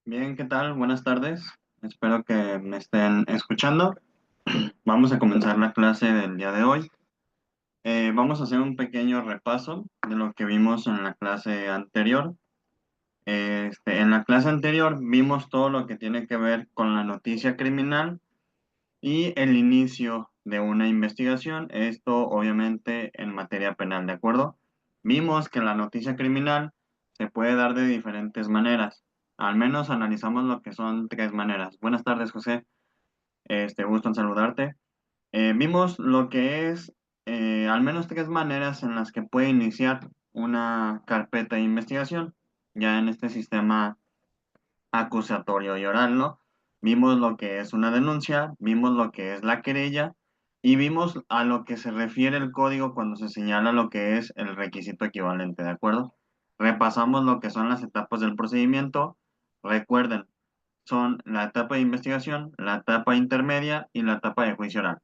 Bien, ¿qué tal? Buenas tardes. Espero que me estén escuchando. Vamos a comenzar la clase del día de hoy. Vamos a hacer un pequeño repaso de lo que vimos en la clase anterior. En la clase anterior vimos todo lo que tiene que ver con la noticia criminal y el inicio de una investigación. Esto obviamente en materia penal, ¿de acuerdo? Vimos que la noticia criminal se puede dar de diferentes maneras. Al menos analizamos lo que son tres maneras. Buenas tardes, José. Gusto en saludarte. Vimos lo que es al menos tres maneras en las que puede iniciar una carpeta de investigación, ya en este sistema acusatorio y oral, ¿no? Vimos lo que es una denuncia, vimos lo que es la querella y vimos a lo que se refiere el código cuando se señala lo que es el requisito equivalente, ¿de acuerdo? Repasamos lo que son las etapas del procedimiento. Recuerden, son la etapa de investigación, la etapa intermedia y la etapa de juicio oral.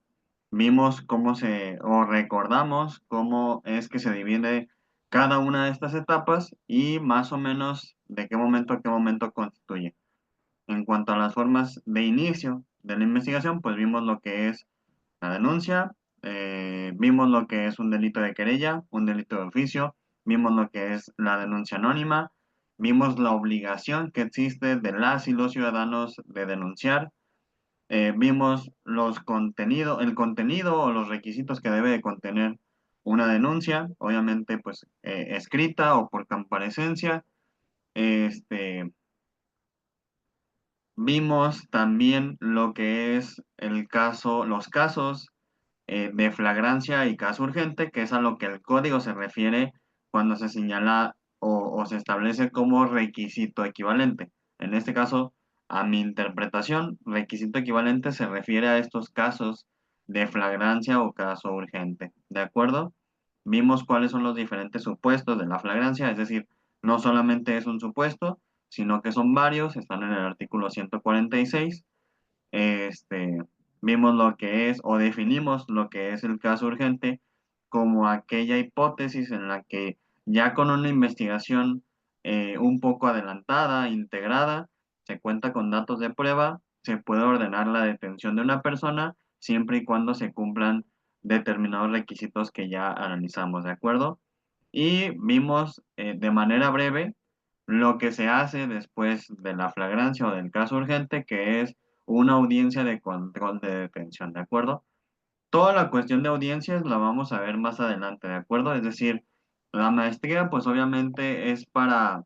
Vimos o recordamos cómo es que se divide cada una de estas etapas y más o menos de qué momento a qué momento constituye. En cuanto a las formas de inicio de la investigación, pues vimos lo que es la denuncia, vimos lo que es un delito de querella, un delito de oficio, vimos lo que es la denuncia anónima, vimos la obligación que existe de las y los ciudadanos de denunciar, vimos el contenido o los requisitos que debe de contener una denuncia, obviamente pues escrita o por comparecencia. Este, Vimos también lo que es los casos de flagrancia y caso urgente, que es a lo que el código se refiere cuando se señala o se establece como requisito equivalente. En este caso, a mi interpretación, requisito equivalente se refiere a estos casos de flagrancia o caso urgente. ¿De acuerdo? Vimos cuáles son los diferentes supuestos de la flagrancia, es decir, no solamente es un supuesto, sino que son varios, están en el artículo 146. Este, Vimos lo que es o definimos lo que es el caso urgente como aquella hipótesis en la que ya con una investigación un poco adelantada, integrada, se cuenta con datos de prueba, se puede ordenar la detención de una persona siempre y cuando se cumplan determinados requisitos que ya analizamos, ¿de acuerdo? Y vimos de manera breve lo que se hace después de la flagrancia o del caso urgente, que es una audiencia de control de detención, ¿de acuerdo? Toda la cuestión de audiencias la vamos a ver más adelante, ¿de acuerdo? Es decir, la maestría pues obviamente es para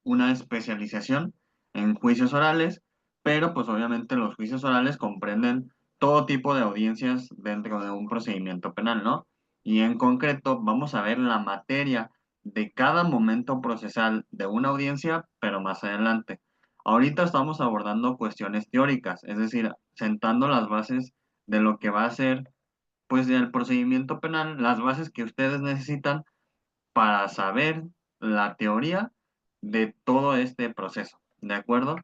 una especialización en juicios orales, pero pues obviamente los juicios orales comprenden todo tipo de audiencias dentro de un procedimiento penal, ¿no? Y en concreto vamos a ver la materia de cada momento procesal de una audiencia, pero más adelante. Ahorita estamos abordando cuestiones teóricas, es decir, sentando las bases de lo que va a ser, pues, el procedimiento penal, las bases que ustedes necesitan para saber la teoría de todo este proceso, ¿de acuerdo?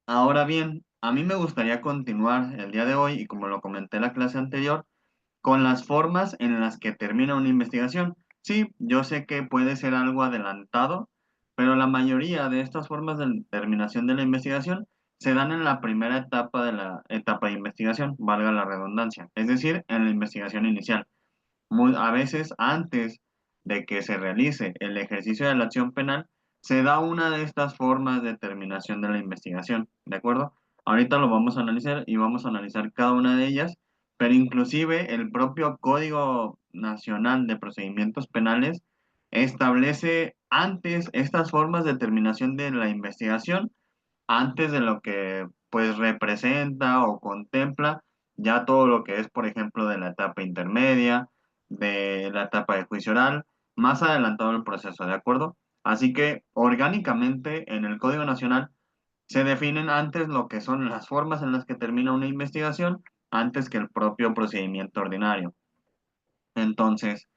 Ahora bien, a mí me gustaría continuar el día de hoy, y como lo comenté en la clase anterior, con las formas en las que termina una investigación. Sí, yo sé que puede ser algo adelantado, pero la mayoría de estas formas de terminación de la investigación se dan en la primera etapa de la etapa de investigación, valga la redundancia, es decir, en la investigación inicial. A veces antes de que se realice el ejercicio de la acción penal, se da una de estas formas de terminación de la investigación, ¿de acuerdo? Ahorita lo vamos a analizar y vamos a analizar cada una de ellas, pero inclusive el propio Código Nacional de Procedimientos Penales establece antes estas formas de terminación de la investigación, antes de lo que pues representa o contempla ya todo lo que es, por ejemplo, de la etapa intermedia, de la etapa de juicio oral, más adelantado el proceso, ¿de acuerdo? Así que orgánicamente en el Código Nacional se definen antes lo que son las formas en las que termina una investigación, antes que el propio procedimiento ordinario. Entonces,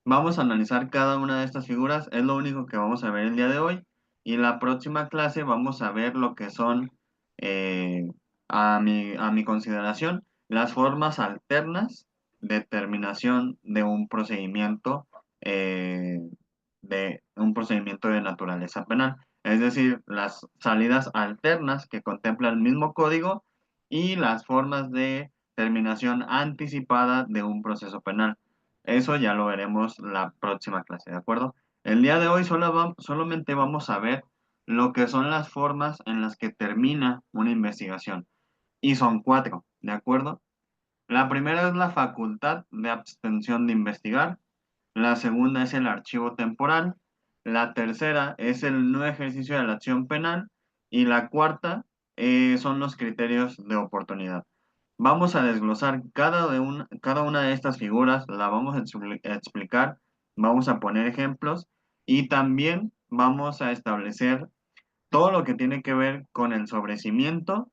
vamos a analizar cada una de estas figuras, es lo único que vamos a ver el día de hoy. Y en la próxima clase vamos a ver lo que son, eh, a mi consideración, las formas alternas de terminación eh, de un procedimiento de naturaleza penal. es decir, las salidas alternas que contempla el mismo código y las formas de terminación anticipada de un proceso penal. Eso ya lo veremos la próxima clase, ¿de acuerdo? El día de hoy solamente vamos a ver lo que son las formas en las que termina una investigación. Y son cuatro, ¿de acuerdo? La primera es la facultad de abstención de investigar. La segunda es el archivo temporal. La tercera es el no ejercicio de la acción penal. Y la cuarta son los criterios de oportunidad. Vamos a desglosar cada una de estas figuras, la vamos a explicar, vamos a poner ejemplos y también vamos a establecer todo lo que tiene que ver con el sobrecimiento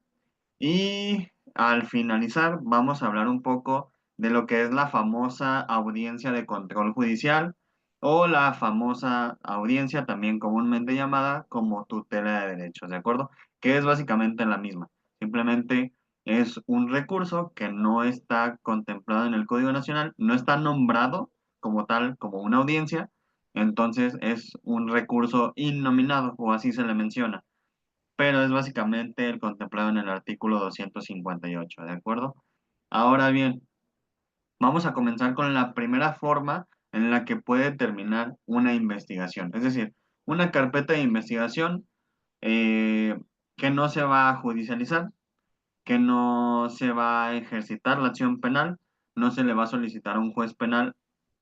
y al finalizar, vamos a hablar un poco de lo que es la famosa audiencia de control judicial o la famosa audiencia también comúnmente llamada como tutela de derechos, ¿de acuerdo? Que es básicamente la misma. Simplemente es un recurso que no está contemplado en el Código Nacional, no está nombrado como tal, como una audiencia, entonces es un recurso innominado o así se le menciona, pero es básicamente el contemplado en el artículo 258, ¿de acuerdo? Ahora bien, vamos a comenzar con la primera forma en la que puede terminar una investigación, es decir, una carpeta de investigación eh, que no se va a judicializar, que no se va a ejercitar la acción penal, no se le va a solicitar a un juez penal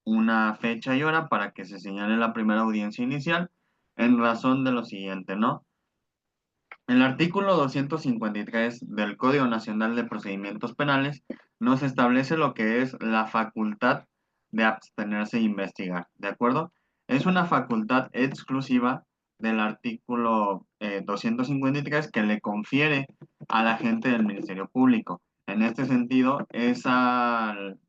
una fecha y hora para que se señale la primera audiencia inicial en razón de lo siguiente, ¿no? El artículo 253 del Código Nacional de Procedimientos Penales nos establece lo que es la facultad de abstenerse e investigar, ¿de acuerdo? Es una facultad exclusiva del artículo 253 que le confiere al agente del Ministerio Público. En este sentido, es al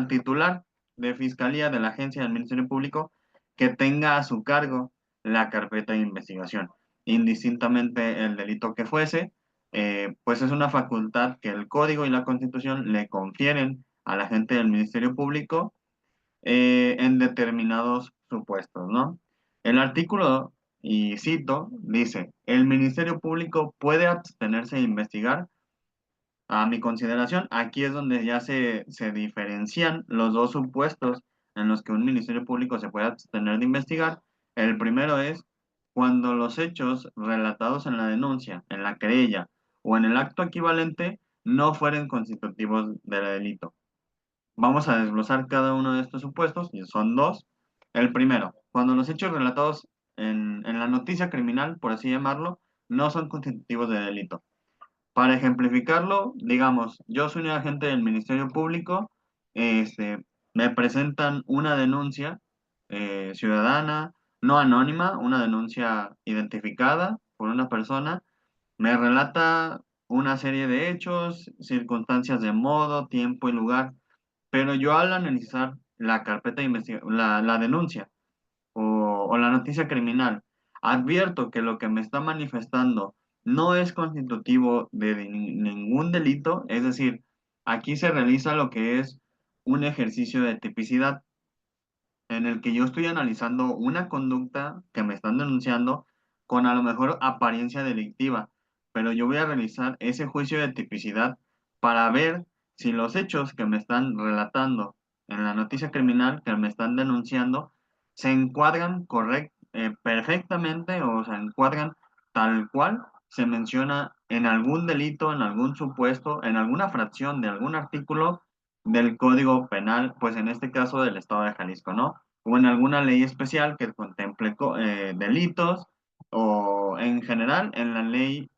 titular de Fiscalía de la agencia del Ministerio Público que tenga a su cargo la carpeta de investigación indistintamente el delito que fuese, pues es una facultad que el Código y la Constitución le confieren a la gente del Ministerio Público en determinados supuestos, ¿no? El artículo, y cito, dice, el Ministerio Público puede abstenerse de investigar. A mi consideración, aquí es donde ya se diferencian los dos supuestos en los que un ministerio público se puede abstener de investigar. El primero es cuando los hechos relatados en la denuncia, en la querella o en el acto equivalente no fueren constitutivos del delito. Vamos a desglosar cada uno de estos supuestos, y son dos. El primero, cuando los hechos relatados en la noticia criminal, por así llamarlo, no son constitutivos de delito. Para ejemplificarlo, digamos, yo soy un agente del Ministerio Público, me presentan una denuncia ciudadana, no anónima, una denuncia identificada por una persona, me relata una serie de hechos, circunstancias de modo, tiempo y lugar, pero yo al analizar la carpeta de investigación, la denuncia, o la noticia criminal, advierto que lo que me está manifestando no es constitutivo de ningún delito, es decir, aquí se realiza lo que es un ejercicio de tipicidad en el que yo estoy analizando una conducta que me están denunciando con a lo mejor apariencia delictiva, pero yo voy a realizar ese juicio de tipicidad para ver si los hechos que me están relatando en la noticia criminal que me están denunciando se encuadran perfectamente o se encuadran tal cual se menciona en algún delito, en algún supuesto, en alguna fracción de algún artículo del Código Penal, pues en este caso del Estado de Jalisco, ¿no? O en alguna ley especial que contemple delitos o en general en la ley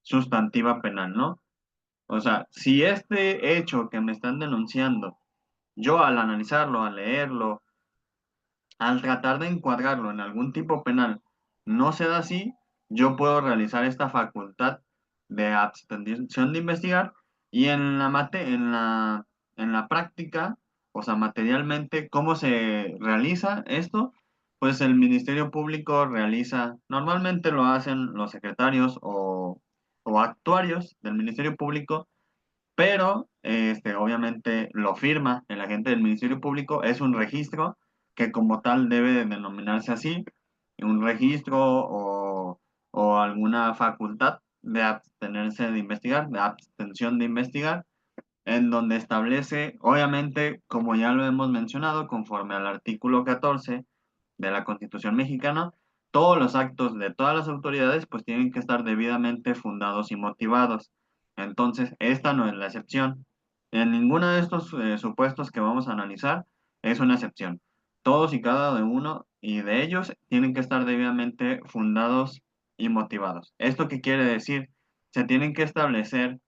sustantiva penal, ¿no? O sea, si este hecho que me están denunciando, yo al analizarlo, al leerlo, al tratar de encuadrarlo en algún tipo penal no se da así, yo puedo realizar esta facultad de abstención de investigar y en la práctica, o sea, materialmente, ¿cómo se realiza esto? Pues el Ministerio Público realiza, normalmente lo hacen los secretarios o actuarios del Ministerio Público, pero obviamente lo firma el agente del Ministerio Público, es un registro que como tal debe de denominarse así, un registro o alguna facultad de abstenerse de investigar, de abstención de investigar, en donde establece, obviamente, como ya lo hemos mencionado, conforme al artículo 14 de la Constitución mexicana, todos los actos de todas las autoridades pues tienen que estar debidamente fundados y motivados. Entonces, esta no es la excepción. En ninguno de estos supuestos que vamos a analizar es una excepción. Todos y cada uno y de ellos tienen que estar debidamente fundados y motivados. ¿Esto qué quiere decir? Se tienen que establecer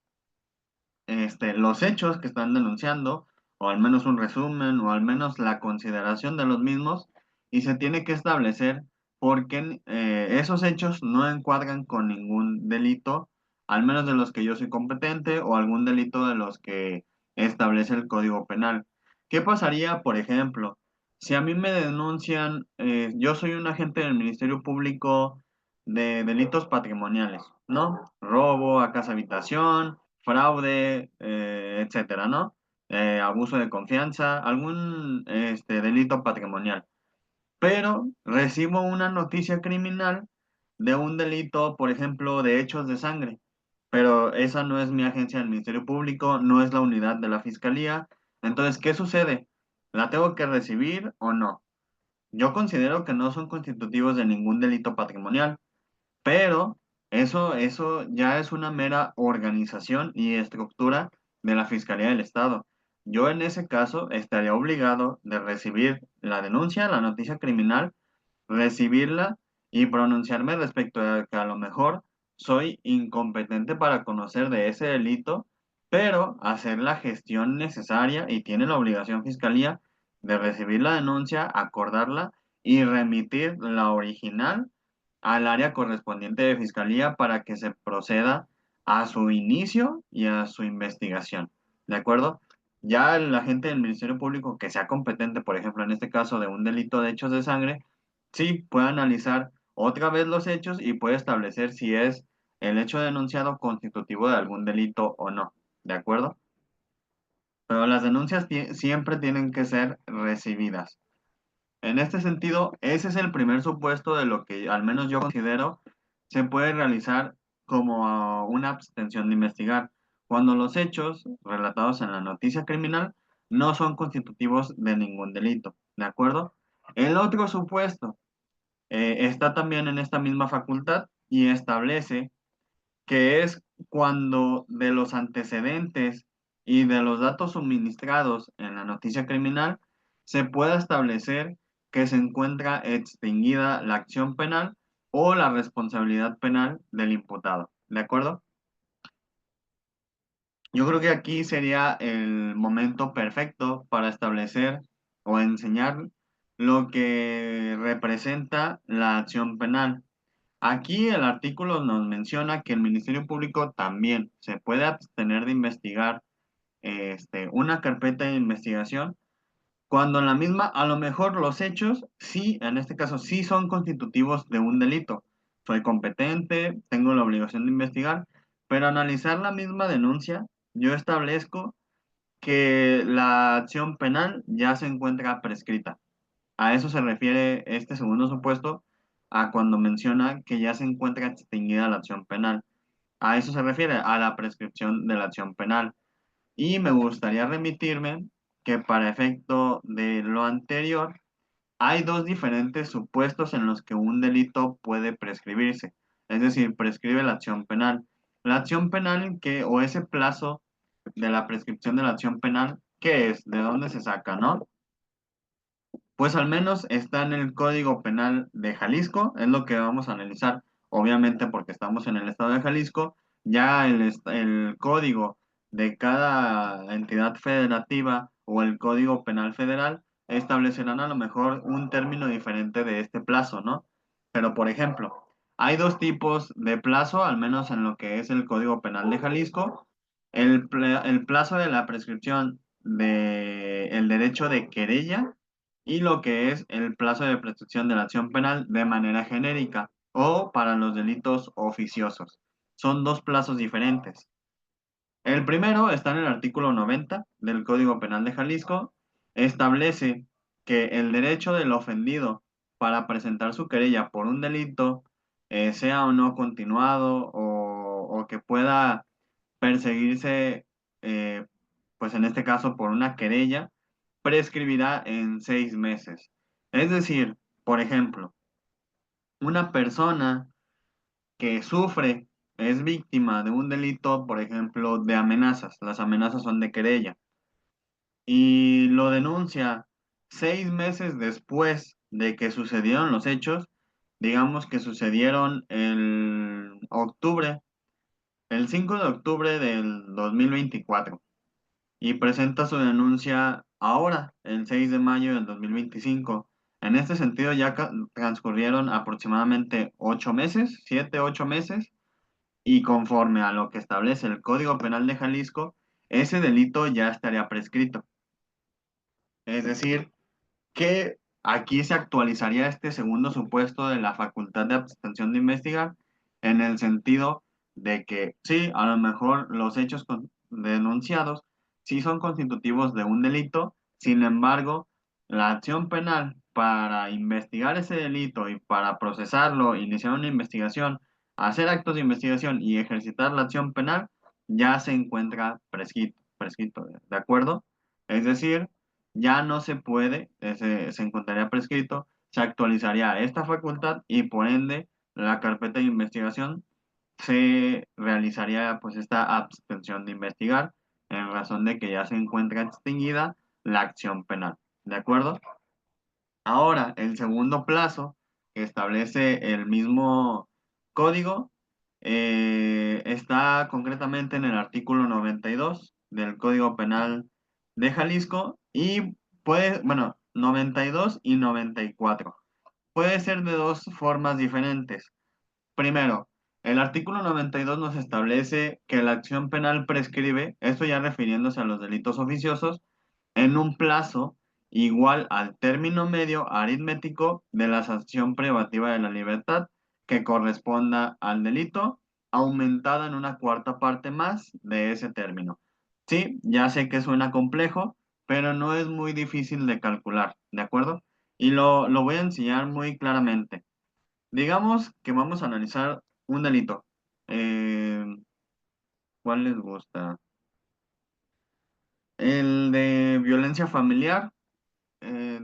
los hechos que están denunciando, o al menos un resumen, o al menos la consideración de los mismos, y se tiene que establecer por qué esos hechos no encuadran con ningún delito, al menos de los que yo soy competente, o algún delito de los que establece el Código Penal. ¿Qué pasaría, por ejemplo, si a mí me denuncian, yo soy un agente del Ministerio Público de delitos patrimoniales, ¿no? Robo a casa habitación, fraude, etcétera, ¿no? Abuso de confianza, algún delito patrimonial. Pero recibo una noticia criminal de un delito, por ejemplo, de hechos de sangre. Pero esa no es mi agencia del Ministerio Público, no es la unidad de la Fiscalía. Entonces, ¿qué sucede? ¿La tengo que recibir o no? Yo considero que no son constitutivos de ningún delito patrimonial. Pero eso ya es una mera organización y estructura de la Fiscalía del Estado. Yo en ese caso estaría obligado de recibir la denuncia, la noticia criminal, recibirla y pronunciarme respecto a que a lo mejor soy incompetente para conocer de ese delito, pero hacer la gestión necesaria y tiene la obligación Fiscalía de recibir la denuncia, acordarla y remitir la original al área correspondiente de Fiscalía para que se proceda a su inicio y a su investigación. ¿De acuerdo? Ya el agente del Ministerio Público que sea competente, por ejemplo, en este caso de un delito de hechos de sangre, sí puede analizar otra vez los hechos y puede establecer si es el hecho denunciado constitutivo de algún delito o no. ¿De acuerdo? Pero las denuncias siempre tienen que ser recibidas. En este sentido, ese es el primer supuesto de lo que al menos yo considero se puede realizar como una abstención de investigar, cuando los hechos relatados en la noticia criminal no son constitutivos de ningún delito, ¿de acuerdo? El otro supuesto está también en esta misma facultad y establece que es cuando de los antecedentes y de los datos suministrados en la noticia criminal se pueda establecer que se encuentra extinguida la acción penal o la responsabilidad penal del imputado. ¿De acuerdo? Yo creo que aquí sería el momento perfecto para establecer o enseñar lo que representa la acción penal. Aquí el artículo nos menciona que el Ministerio Público también se puede abstener de investigar una carpeta de investigación cuando en la misma, a lo mejor los hechos, sí, en este caso, sí son constitutivos de un delito. Soy competente, tengo la obligación de investigar, pero analizar la misma denuncia, yo establezco que la acción penal ya se encuentra prescrita. A eso se refiere este segundo supuesto, a cuando menciona que ya se encuentra extinguida la acción penal. A eso se refiere, a la prescripción de la acción penal. Y me gustaría remitirme que para efecto de lo anterior, hay dos diferentes supuestos en los que un delito puede prescribirse. Es decir, prescribe la acción penal. La acción penal que, o ese plazo de la prescripción de la acción penal, ¿qué es? ¿De dónde se saca, no? Pues al menos está en el Código Penal de Jalisco, es lo que vamos a analizar, obviamente porque estamos en el estado de Jalisco, ya el código de cada entidad federativa o el Código Penal Federal establecerán a lo mejor un término diferente de este plazo, ¿no? Pero por ejemplo, hay dos tipos de plazo, al menos en lo que es el Código Penal de Jalisco, el plazo de la prescripción del derecho de querella y lo que es el plazo de prescripción de la acción penal de manera genérica o para los delitos oficiosos. Son dos plazos diferentes. El primero está en el artículo 90 del Código Penal de Jalisco. Establece que el derecho del ofendido para presentar su querella por un delito, sea o no continuado o que pueda perseguirse, eh, pues en este caso por una querella, prescribirá en 6 meses. Es decir, por ejemplo, una persona que sufre, es víctima de un delito, por ejemplo, de amenazas, las amenazas son de querella, y lo denuncia 6 meses después de que sucedieron los hechos, digamos que sucedieron el 5 de octubre del 2024 y presenta su denuncia ahora, el 6 de mayo del 2025. En este sentido, ya transcurrieron aproximadamente 8 meses, 7, 8 meses, y conforme a lo que establece el Código Penal de Jalisco, ese delito ya estaría prescrito. Es decir, que aquí se actualizaría este segundo supuesto de la facultad de abstención de investigar en el sentido de que sí, a lo mejor los hechos denunciados sí son constitutivos de un delito, sin embargo, la acción penal para investigar ese delito y para procesarlo, iniciar una investigación, hacer actos de investigación y ejercitar la acción penal ya se encuentra prescrito, ¿de acuerdo? Es decir, ya no se puede, se encontraría prescrito, se actualizaría esta facultad y por ende la carpeta de investigación se realizaría pues esta abstención de investigar en razón de que ya se encuentra extinguida la acción penal. ¿De acuerdo? Ahora, el segundo plazo que establece el mismo código está concretamente en el artículo 92 del Código Penal de Jalisco y puede, bueno, 92 y 94. Puede ser de dos formas diferentes. Primero, el artículo 92 nos establece que la acción penal prescribe, esto ya refiriéndose a los delitos oficiosos, en un plazo igual al término medio aritmético de la sanción privativa de la libertad que corresponda al delito, aumentada en una cuarta parte más de ese término. Sí, ya sé que suena complejo, pero no es muy difícil de calcular, ¿de acuerdo? Y lo voy a enseñar muy claramente. Digamos que vamos a analizar un delito. Eh, ¿Cuál les gusta? El de violencia familiar.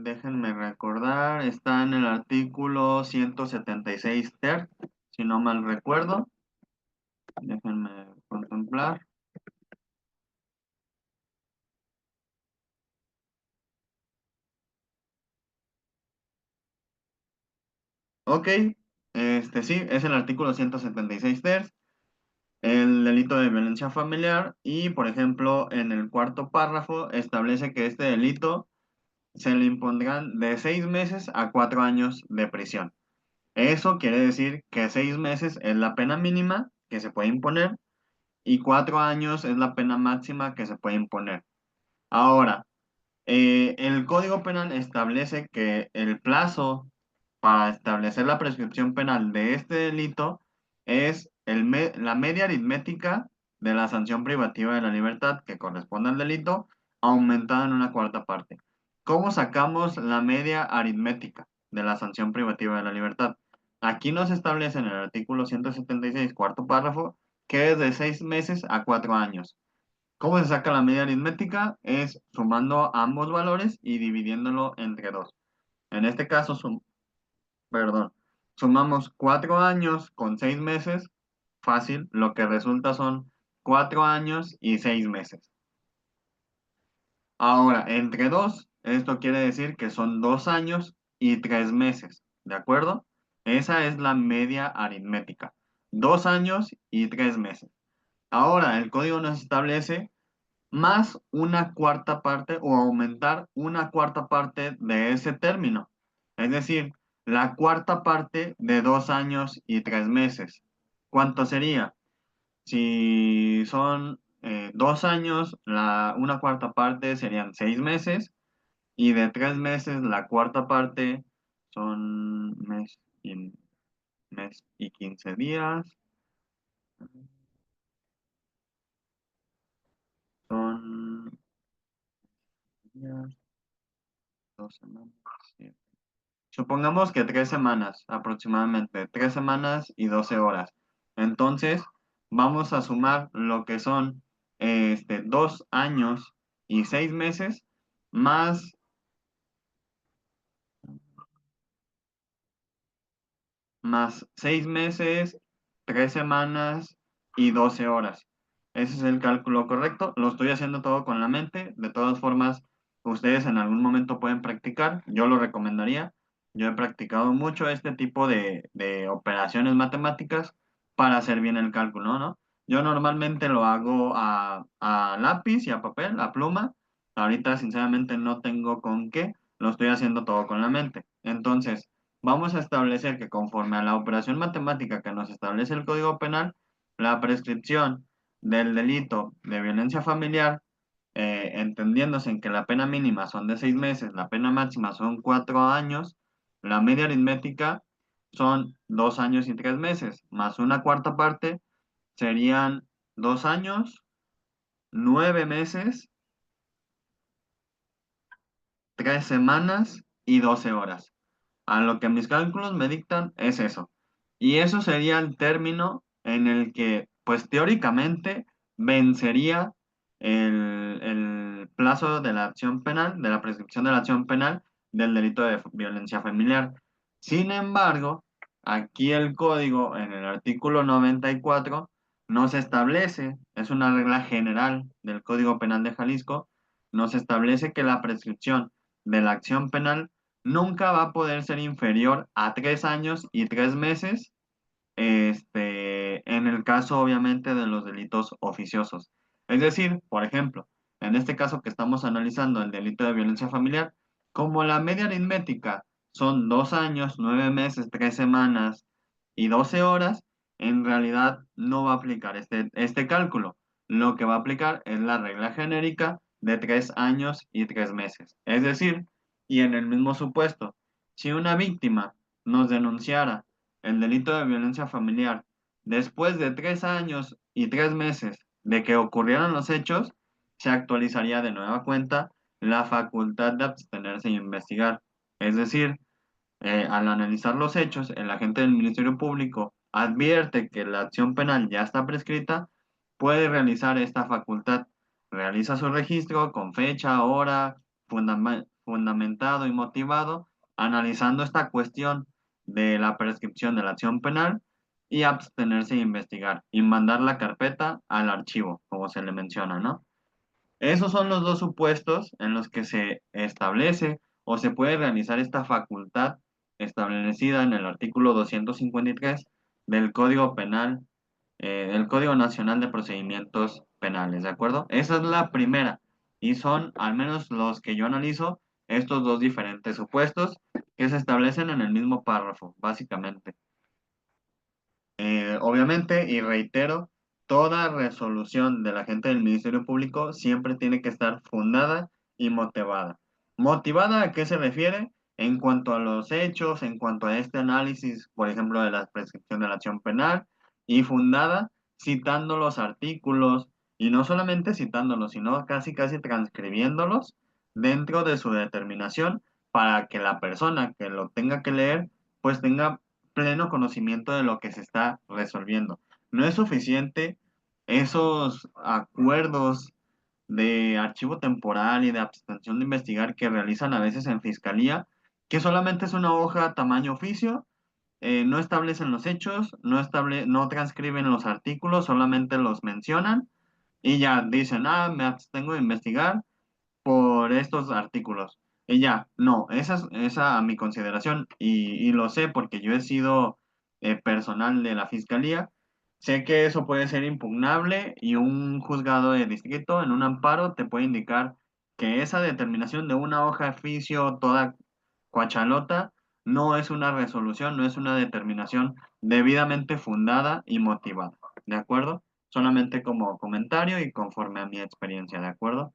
Déjenme recordar, está en el artículo 176 ter, si no mal recuerdo. Déjenme contemplar. Ok, sí, es el artículo 176 ter, el delito de violencia familiar y, por ejemplo, en el cuarto párrafo establece que este delito se le impondrán de 6 meses a 4 años de prisión. Eso quiere decir que 6 meses es la pena mínima que se puede imponer y 4 años es la pena máxima que se puede imponer. Ahora, el Código Penal establece que el plazo para establecer la prescripción penal de este delito es la media aritmética de la sanción privativa de la libertad que corresponde al delito, aumentada en una cuarta parte. ¿Cómo sacamos la media aritmética de la sanción privativa de la libertad? Aquí nos establece en el artículo 176, cuarto párrafo, que es de 6 meses a 4 años. ¿Cómo se saca la media aritmética? Es sumando ambos valores y dividiéndolo entre dos. En este caso, perdón, sumamos 4 años con 6 meses, fácil, lo que resulta son 4 años y 6 meses. Ahora, entre dos, esto quiere decir que son 2 años y 3 meses, ¿de acuerdo? Esa es la media aritmética, 2 años y 3 meses. Ahora, el código nos establece más una cuarta parte o aumentar una cuarta parte de ese término. Es decir, la cuarta parte de 2 años y 3 meses. ¿Cuánto sería? Si son 2 años, una cuarta parte serían 6 meses y de 3 meses la cuarta parte son mes y 15 días. Son días, 2 semanas. Sí. Supongamos que 3 semanas, aproximadamente, 3 semanas y 12 horas. Entonces, vamos a sumar lo que son 2 años y 6 meses más, más 6 meses, 3 semanas y 12 horas. Ese es el cálculo correcto. Lo estoy haciendo todo con la mente. De todas formas, ustedes en algún momento pueden practicar. Yo lo recomendaría. Yo he practicado mucho este tipo de operaciones matemáticas para hacer bien el cálculo, ¿no? Yo normalmente lo hago a lápiz y a papel, a pluma. Ahorita, sinceramente, no tengo con qué. Lo estoy haciendo todo con la mente. Entonces, vamos a establecer que conforme a la operación matemática que nos establece el Código Penal, la prescripción del delito de violencia familiar, entendiéndose en que la pena mínima son de 6 meses, la pena máxima son 4 años, la media aritmética son 2 años y 3 meses, más una cuarta parte serían 2 años, 9 meses, 3 semanas y 12 horas. A lo que mis cálculos me dictan es eso. Y eso sería el término en el que, pues teóricamente, vencería el plazo de la acción penal, de la prescripción de la acción penal del delito de violencia familiar. Sin embargo, aquí el código, en el artículo 94 nos establece, es una regla general del Código Penal de Jalisco, nos establece que la prescripción de la acción penal nunca va a poder ser inferior a 3 años y 3 meses, en el caso obviamente de los delitos oficiosos. Es decir, por ejemplo, en este caso que estamos analizando el delito de violencia familiar, como la media aritmética son 2 años, 9 meses, 3 semanas y 12 horas, en realidad no va a aplicar este cálculo. Lo que va a aplicar es la regla genérica de 3 años y 3 meses. Es decir, y en el mismo supuesto, si una víctima nos denunciara el delito de violencia familiar después de 3 años y 3 meses de que ocurrieron los hechos, se actualizaría de nueva cuenta la facultad de abstenerse y investigar. Es decir, al analizar los hechos, el agente del Ministerio Público advierte que la acción penal ya está prescrita, puede realizar esta facultad. Realiza su registro con fecha, hora, fundamentado y motivado, analizando esta cuestión de la prescripción de la acción penal y abstenerse de investigar y mandar la carpeta al archivo, como se le menciona, ¿no? Esos son los dos supuestos en los que se establece o se puede realizar esta facultad establecida en el artículo 253 del Código Penal, del Código Nacional de Procedimientos Penales, ¿de acuerdo? Esa es la primera y son, al menos los que yo analizo, estos dos diferentes supuestos que se establecen en el mismo párrafo, básicamente. Obviamente, y reitero, toda resolución del agente del Ministerio Público siempre tiene que estar fundada y motivada. ¿Motivada a qué se refiere? En cuanto a los hechos, en cuanto a este análisis, por ejemplo, de la prescripción de la acción penal, y fundada citando los artículos, y no solamente citándolos, sino casi casi transcribiéndolos dentro de su determinación para que la persona que lo tenga que leer, pues tenga pleno conocimiento de lo que se está resolviendo. No es suficiente esos acuerdos de archivo temporal y de abstención de investigar que realizan a veces en fiscalía, que solamente es una hoja tamaño oficio, no establecen los hechos, no transcriben los artículos, solamente los mencionan y ya dicen, me abstengo de investigar por estos artículos. Y ya, no, esa a mi consideración, y lo sé porque yo he sido personal de la fiscalía, sé que eso puede ser impugnable y un juzgado de distrito en un amparo te puede indicar que esa determinación de una hoja de oficio toda cuachalota no es una resolución, no es una determinación debidamente fundada y motivada, ¿de acuerdo? Solamente como comentario y conforme a mi experiencia, ¿de acuerdo?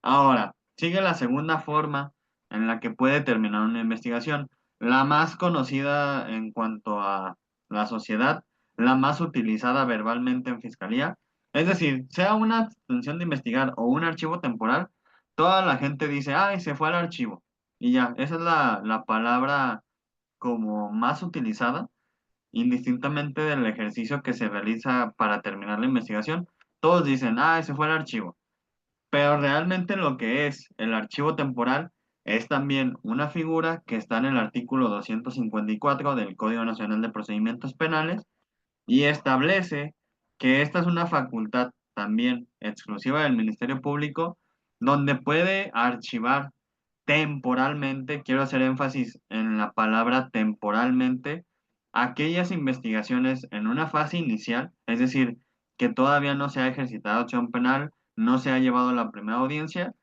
Ahora, sigue la segunda forma en la que puede terminar una investigación, la más conocida en cuanto a la sociedad, la más utilizada verbalmente en fiscalía. Es decir, sea una intención de investigar o un archivo temporal, toda la gente dice, ay, se fue al archivo. Y ya, esa es la palabra como más utilizada, indistintamente del ejercicio que se realiza para terminar la investigación. Todos dicen, ah, ese fue el archivo. Pero realmente lo que es el archivo temporal es también una figura que está en el artículo 254 del Código Nacional de Procedimientos Penales y establece que esta es una facultad también exclusiva del Ministerio Público donde puede archivar temporalmente, quiero hacer énfasis en la palabra temporalmente, aquellas investigaciones en una fase inicial, es decir, que todavía no se ha ejercitado acción penal, no se ha llevado a la primera audiencia,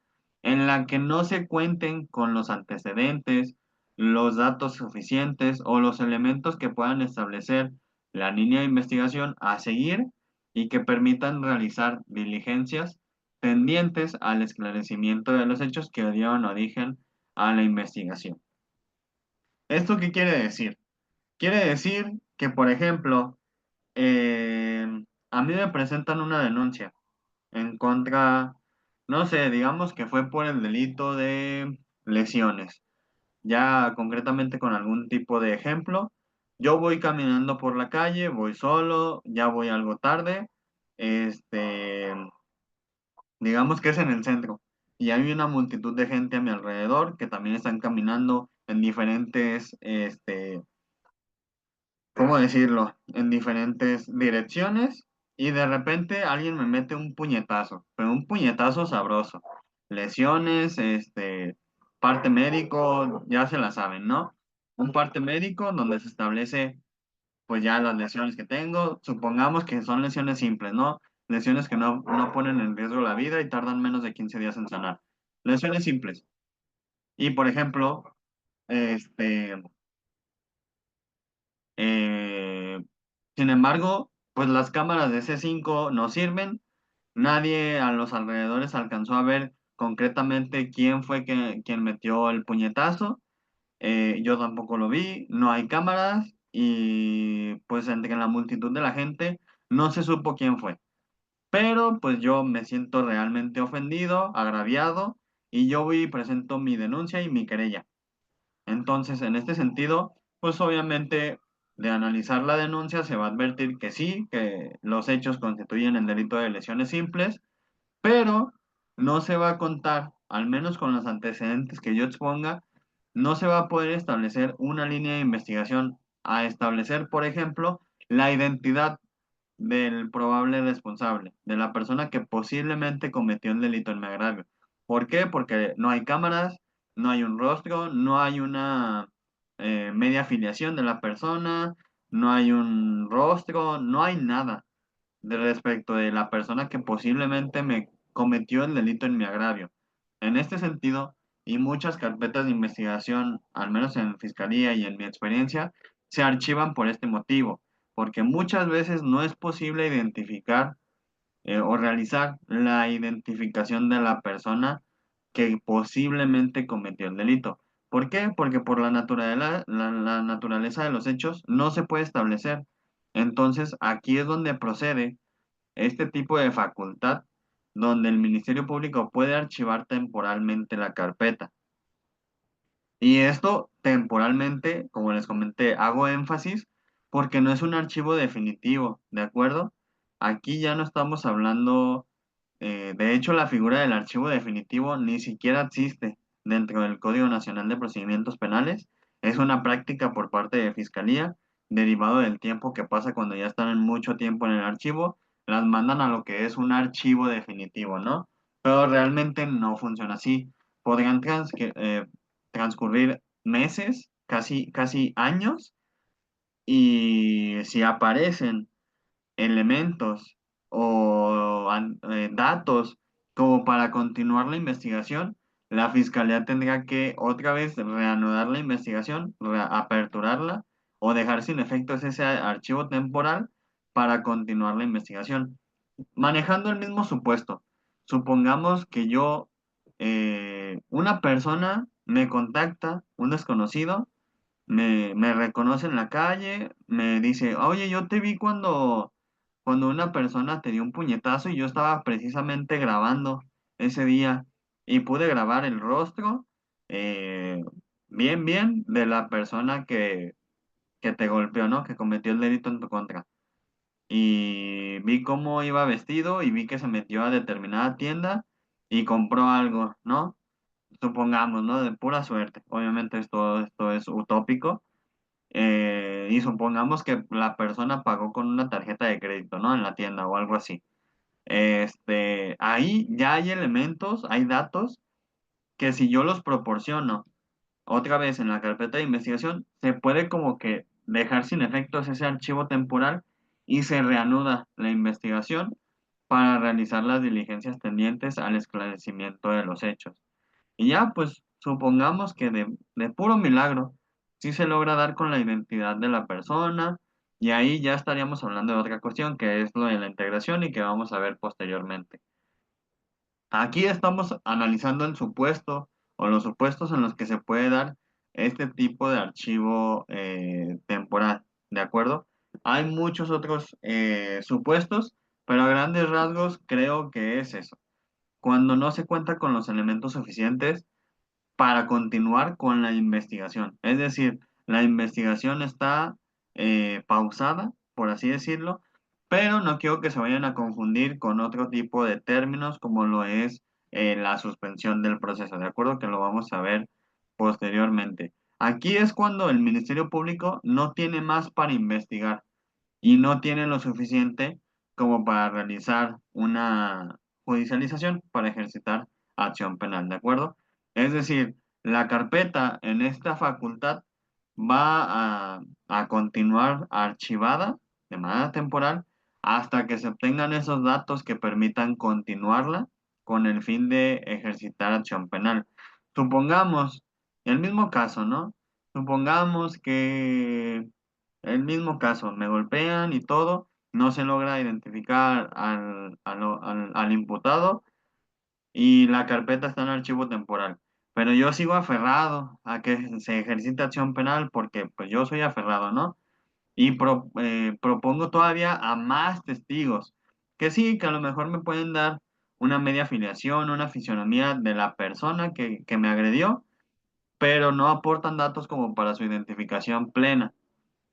en la que no se cuenten con los antecedentes, los datos suficientes o los elementos que puedan establecer la línea de investigación a seguir y que permitan realizar diligencias tendientes al esclarecimiento de los hechos que dieron origen a la investigación. ¿Esto qué quiere decir? Quiere decir que, por ejemplo, eh, a mí me presentan una denuncia en contra, no sé, digamos que fue por el delito de lesiones, ya concretamente con algún tipo de ejemplo. Yo voy caminando por la calle, voy solo, ya voy algo tarde, este, digamos que es en el centro y hay una multitud de gente a mi alrededor que también están caminando en diferentes, ¿cómo decirlo? En diferentes direcciones y de repente alguien me mete un puñetazo, pero un puñetazo sabroso. Lesiones, parte médico, ya se la saben, ¿no? Un parte médico donde se establece pues ya las lesiones que tengo, supongamos que son lesiones simples, ¿no? Lesiones que no ponen en riesgo la vida y tardan menos de 15 días en sanar. Lesiones simples. Y por ejemplo, este, eh, sin embargo, pues las cámaras de C5 no sirven. Nadie a los alrededores alcanzó a ver concretamente quién fue quien metió el puñetazo. Yo tampoco lo vi, no hay cámaras y pues entre la multitud de la gente no se supo quién fue. Pero pues yo me siento realmente ofendido, agraviado y yo voy y presento mi denuncia y mi querella. Entonces, en este sentido, pues obviamente de analizar la denuncia se va a advertir que sí, que los hechos constituyen el delito de lesiones simples, pero no se va a contar, al menos con los antecedentes que yo exponga, no se va a poder establecer una línea de investigación a establecer, por ejemplo, la identidad del probable responsable, de la persona que posiblemente cometió el delito en mi agravio. ¿Por qué? Porque no hay cámaras, no hay un rostro, no hay una media afiliación de la persona, no hay un rostro, no hay nada de respecto de la persona que posiblemente me cometió el delito en mi agravio. En este sentido, y muchas carpetas de investigación, al menos en fiscalía y en mi experiencia, se archivan por este motivo, porque muchas veces no es posible identificar o realizar la identificación de la persona que posiblemente cometió el delito. ¿Por qué? Porque por la naturaleza de los hechos no se puede establecer. Entonces, aquí es donde procede este tipo de facultad donde el Ministerio Público puede archivar temporalmente la carpeta. Y esto temporalmente, como les comenté, hago énfasis porque no es un archivo definitivo, ¿de acuerdo? Aquí ya no estamos hablando, de hecho la figura del archivo definitivo ni siquiera existe dentro del Código Nacional de Procedimientos Penales. Es una práctica por parte de Fiscalía, derivado del tiempo que pasa cuando ya están en mucho tiempo en el archivo, las mandan a lo que es un archivo definitivo, ¿no? Pero realmente no funciona así. Podrían transcurrir meses, casi años, y si aparecen elementos o datos como para continuar la investigación, la fiscalía tendrá que otra vez reanudar la investigación, aperturarla o dejar sin efectos ese archivo temporal para continuar la investigación. Manejando el mismo supuesto, supongamos que una persona me contacta, un desconocido, me reconoce en la calle, me dice, oye, yo te vi cuando una persona te dio un puñetazo y yo estaba precisamente grabando ese día y pude grabar el rostro eh, bien de la persona que te golpeó, ¿no? Que cometió el delito en tu contra. Y vi cómo iba vestido y vi que se metió a determinada tienda y compró algo, ¿no? Supongamos, ¿no? De pura suerte. Obviamente esto es utópico. Y supongamos que la persona pagó con una tarjeta de crédito, ¿no? En la tienda o algo así. Ahí ya hay elementos, hay datos que si yo los proporciono otra vez en la carpeta de investigación, se puede como que dejar sin efectos ese archivo temporal y se reanuda la investigación para realizar las diligencias tendientes al esclarecimiento de los hechos. Y ya, pues, supongamos que de puro milagro, sí se logra dar con la identidad de la persona, y ahí ya estaríamos hablando de otra cuestión, que es lo de la integración y que vamos a ver posteriormente. Aquí estamos analizando el supuesto o los supuestos en los que se puede dar este tipo de archivo temporal, ¿de acuerdo? Hay muchos otros supuestos, pero a grandes rasgos creo que es eso. Cuando no se cuenta con los elementos suficientes para continuar con la investigación. Es decir, la investigación está pausada, por así decirlo, pero no quiero que se vayan a confundir con otro tipo de términos como lo es la suspensión del proceso, ¿de acuerdo? Que lo vamos a ver posteriormente. Aquí es cuando el Ministerio Público no tiene más para investigar y no tiene lo suficiente como para realizar una judicialización para ejercitar acción penal, ¿de acuerdo? Es decir, la carpeta en esta facultad va a continuar archivada de manera temporal hasta que se obtengan esos datos que permitan continuarla con el fin de ejercitar acción penal. Supongamos, el mismo caso, ¿no? Supongamos que el mismo caso, me golpean y todo, no se logra identificar al imputado y la carpeta está en archivo temporal. Pero yo sigo aferrado a que se ejercite acción penal porque pues yo soy aferrado, ¿no? Y propongo todavía a más testigos, que sí, que a lo mejor me pueden dar una media afiliación, una fisionomía de la persona que me agredió, pero no aportan datos como para su identificación plena.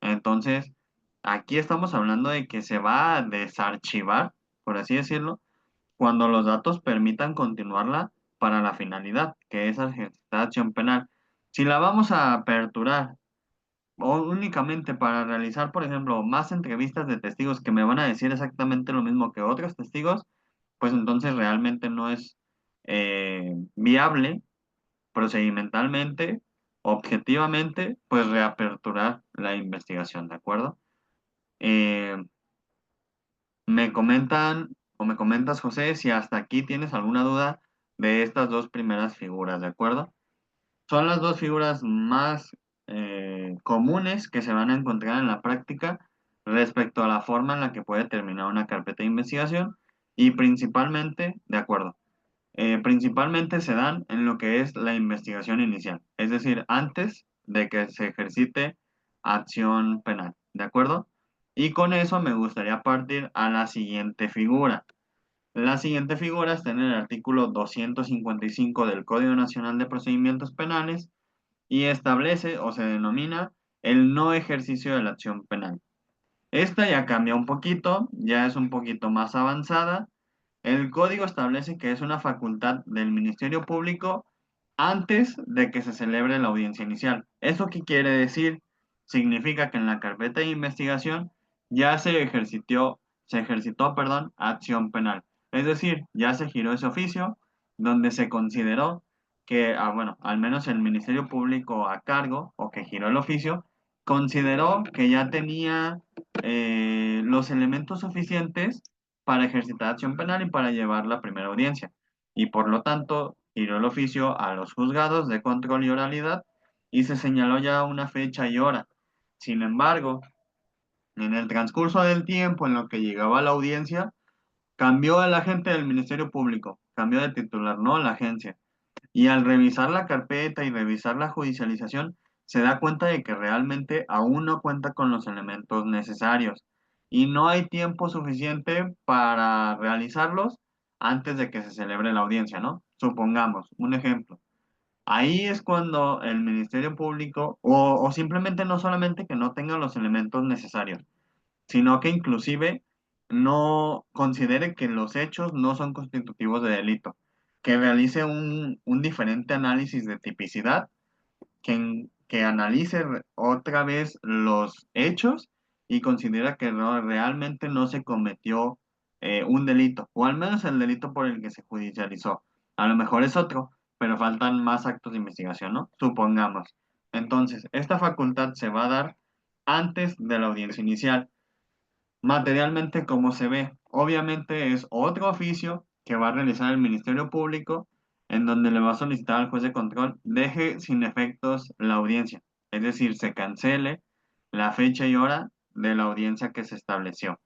Entonces, aquí estamos hablando de que se va a desarchivar, por así decirlo, cuando los datos permitan continuarla para la finalidad, que es ejercitar acción penal. Si la vamos a aperturar o únicamente para realizar, por ejemplo, más entrevistas de testigos que me van a decir exactamente lo mismo que otros testigos, pues entonces realmente no es viable procedimentalmente, objetivamente, pues reaperturar la investigación, ¿de acuerdo? Eh, me comentan o me comentas, José, si hasta aquí tienes alguna duda de estas dos primeras figuras, ¿de acuerdo? Son las dos figuras más comunes que se van a encontrar en la práctica respecto a la forma en la que puede terminar una carpeta de investigación y principalmente, de acuerdo, principalmente se dan en lo que es la investigación inicial, es decir, antes de que se ejercite acción penal, ¿de acuerdo? Y con eso me gustaría partir a la siguiente figura. La siguiente figura está en el artículo 255 del Código Nacional de Procedimientos Penales y establece o se denomina el no ejercicio de la acción penal. Esta ya cambia un poquito, ya es un poquito más avanzada. El código establece que es una facultad del Ministerio Público antes de que se celebre la audiencia inicial. ¿Eso qué quiere decir? Significa que en la carpeta de investigación ya se ejercitó, perdón, acción penal. Es decir, ya se giró ese oficio donde se consideró que, bueno, al menos el Ministerio Público a cargo o que giró el oficio, consideró que ya tenía los elementos suficientes para ejercitar acción penal y para llevar la primera audiencia. Y por lo tanto, giró el oficio a los juzgados de control y oralidad y se señaló ya una fecha y hora. Sin embargo, en el transcurso del tiempo en lo que llegaba la audiencia, cambió el agente del Ministerio Público, cambió de titular, no la agencia. Y al revisar la carpeta y revisar la judicialización, se da cuenta de que realmente aún no cuenta con los elementos necesarios y no hay tiempo suficiente para realizarlos antes de que se celebre la audiencia, ¿no? Supongamos, un ejemplo. Ahí es cuando el Ministerio Público, o simplemente no solamente que no tenga los elementos necesarios, sino que inclusive no considere que los hechos no son constitutivos de delito, que realice un diferente análisis de tipicidad, que analice otra vez los hechos y considera que realmente no se cometió un delito, o al menos el delito por el que se judicializó. A lo mejor es otro, pero faltan más actos de investigación, ¿no? Supongamos. Entonces, esta facultad se va a dar antes de la audiencia inicial. Materialmente, como se ve, obviamente es otro oficio que va a realizar el Ministerio Público, en donde le va a solicitar al juez de control deje sin efectos la audiencia, es decir, se cancele la fecha y hora de la audiencia que se estableció.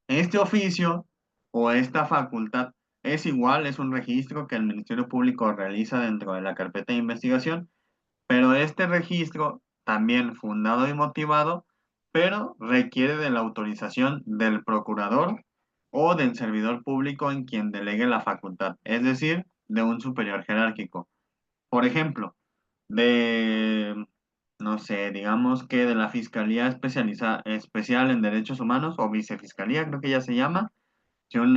Este oficio o esta facultad es igual, es un registro que el Ministerio Público realiza dentro de la carpeta de investigación, pero este registro, también fundado y motivado, pero requiere de la autorización del procurador o del servidor público en quien delegue la facultad, es decir, de un superior jerárquico. Por ejemplo, de, no sé, digamos que de la Fiscalía Especial en Derechos Humanos o Vicefiscalía, creo que ya se llama, si un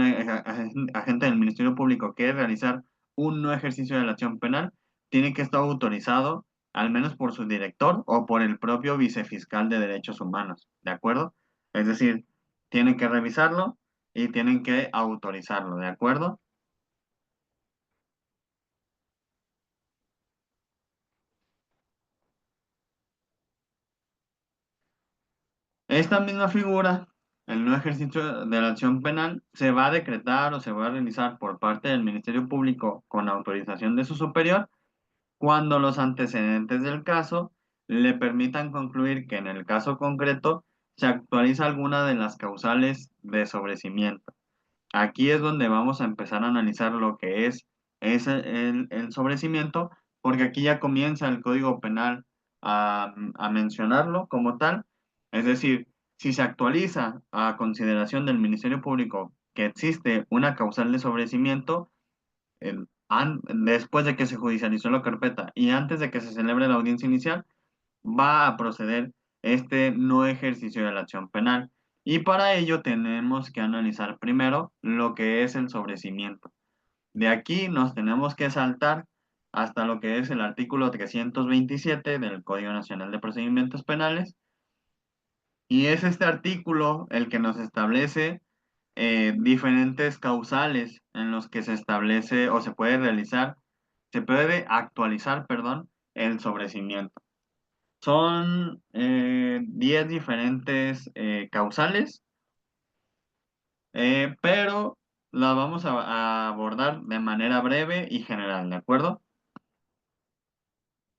agente del Ministerio Público quiere realizar un no ejercicio de la acción penal, tiene que estar autorizado al menos por su director o por el propio vicefiscal de derechos humanos, ¿de acuerdo? Es decir, tienen que revisarlo y tienen que autorizarlo, ¿de acuerdo? Esta misma figura, el no ejercicio de la acción penal, se va a decretar o se va a realizar por parte del Ministerio Público con autorización de su superior cuando los antecedentes del caso le permitan concluir que en el caso concreto se actualiza alguna de las causales de sobrecimiento. Aquí es donde vamos a empezar a analizar lo que es el sobrecimiento, porque aquí ya comienza el Código Penal a mencionarlo como tal. Es decir, si se actualiza a consideración del Ministerio Público que existe una causal de sobrecimiento, después de que se judicializó la carpeta y antes de que se celebre la audiencia inicial, va a proceder este no ejercicio de la acción penal. Y para ello tenemos que analizar primero lo que es el sobrecimiento. De aquí nos tenemos que saltar hasta lo que es el artículo 327 del Código Nacional de Procedimientos Penales. Y es este artículo el que nos establece diferentes causales en los que se establece o se puede realizar, se puede actualizar, perdón, el sobrecimiento. Son 10 diferentes causales, pero las vamos a abordar de manera breve y general, ¿de acuerdo?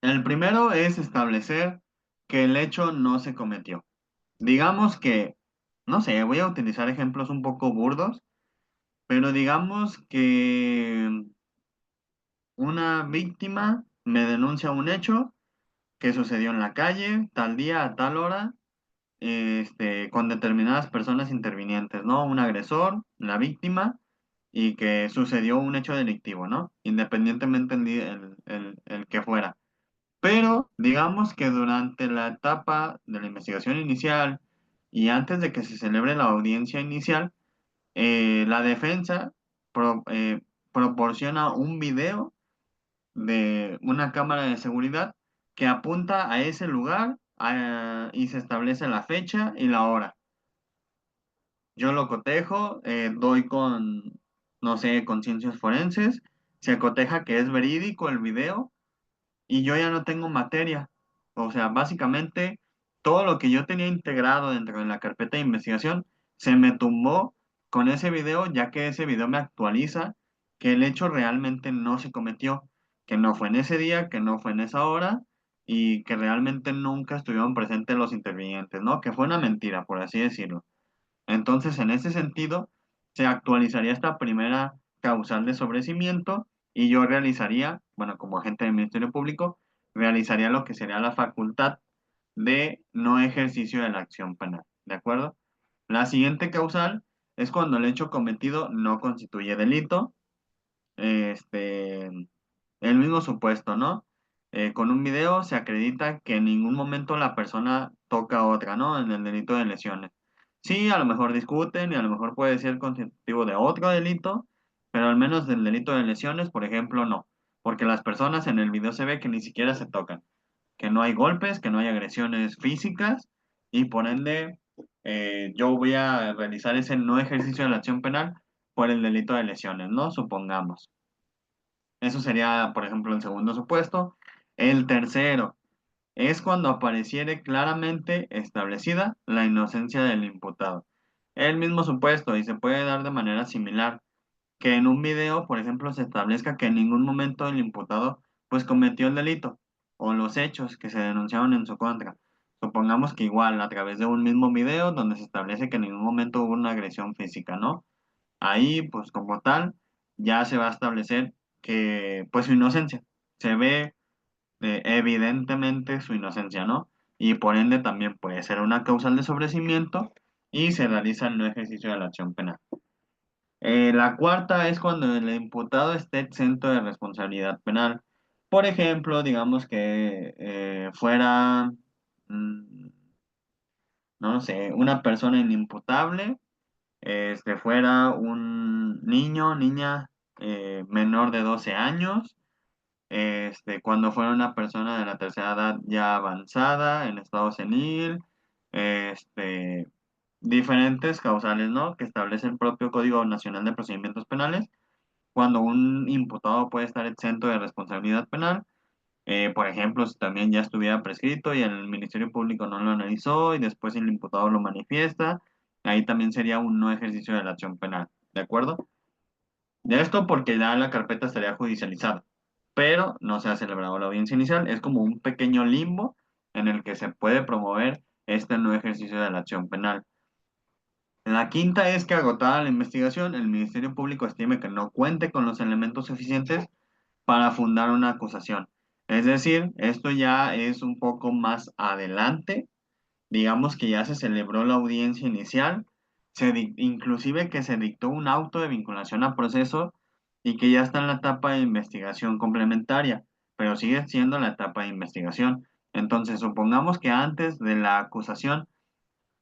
El primero es establecer que el hecho no se cometió. Digamos que, no sé, voy a utilizar ejemplos un poco burdos, pero digamos que una víctima me denuncia un hecho que sucedió en la calle, tal día, a tal hora, con determinadas personas intervinientes, ¿no? Un agresor, la víctima, y que sucedió un hecho delictivo, ¿no? Independientemente el que fuera. Pero digamos que durante la etapa de la investigación inicial y antes de que se celebre la audiencia inicial, la defensa pro- eh, proporciona un video de una cámara de seguridad que apunta a ese lugar y se establece la fecha y la hora. Yo lo cotejo, doy con, no sé, con ciencias forenses, se coteja que es verídico el video y yo ya no tengo materia. O sea, básicamente todo lo que yo tenía integrado dentro de la carpeta de investigación se me tumbó con ese video, ya que ese video me actualiza que el hecho realmente no se cometió, que no fue en ese día, que no fue en esa hora y que realmente nunca estuvieron presentes los intervinientes, ¿no? Que fue una mentira, por así decirlo. Entonces, en ese sentido, se actualizaría esta primera causal de sobrecimiento y yo realizaría, bueno, como agente del Ministerio Público, realizaría lo que sería la facultad de no ejercicio de la acción penal, ¿de acuerdo? La siguiente causal es cuando el hecho cometido no constituye delito. Este, el mismo supuesto, ¿no? Con un video se acredita que en ningún momento la persona toca a otra, ¿no? En el delito de lesiones. Sí, a lo mejor discuten y a lo mejor puede ser constitutivo de otro delito, pero al menos del delito de lesiones, por ejemplo, no. Porque las personas en el video se ve que ni siquiera se tocan, que no hay golpes, que no hay agresiones físicas y por ende yo voy a realizar ese no ejercicio de la acción penal por el delito de lesiones, ¿no? Supongamos. Eso sería, por ejemplo, el segundo supuesto. El tercero es cuando apareciere claramente establecida la inocencia del imputado. El mismo supuesto y se puede dar de manera similar, que en un video, por ejemplo, se establezca que en ningún momento el imputado pues cometió el delito o los hechos que se denunciaron en su contra. Supongamos que igual a través de un mismo video donde se establece que en ningún momento hubo una agresión física, ¿no? Ahí, pues como tal, ya se va a establecer que, pues su inocencia, se ve evidentemente su inocencia, ¿no? Y por ende también puede ser una causal de sobrecimiento y se realiza el no ejercicio de la acción penal. La cuarta es cuando el imputado esté exento de responsabilidad penal. Por ejemplo, digamos que fuera, mm, no sé, una persona inimputable fuera un niño, niña menor de 12 años, cuando fuera una persona de la tercera edad ya avanzada, en estado senil, este, diferentes causales, ¿no? Que establece el propio Código Nacional de Procedimientos Penales, cuando un imputado puede estar exento de responsabilidad penal. Por ejemplo, si también ya estuviera prescrito y el Ministerio Público no lo analizó y después el imputado lo manifiesta, ahí también sería un no ejercicio de la acción penal, ¿de acuerdo? De esto porque ya la carpeta estaría judicializada, pero no se ha celebrado la audiencia inicial, es como un pequeño limbo en el que se puede promover este no ejercicio de la acción penal. La quinta es que agotada la investigación, el Ministerio Público estime que no cuente con los elementos suficientes para fundar una acusación. Es decir, esto ya es un poco más adelante, digamos que ya se celebró la audiencia inicial, inclusive que se dictó un auto de vinculación a proceso y que ya está en la etapa de investigación complementaria, pero sigue siendo la etapa de investigación. Entonces, supongamos que antes de la acusación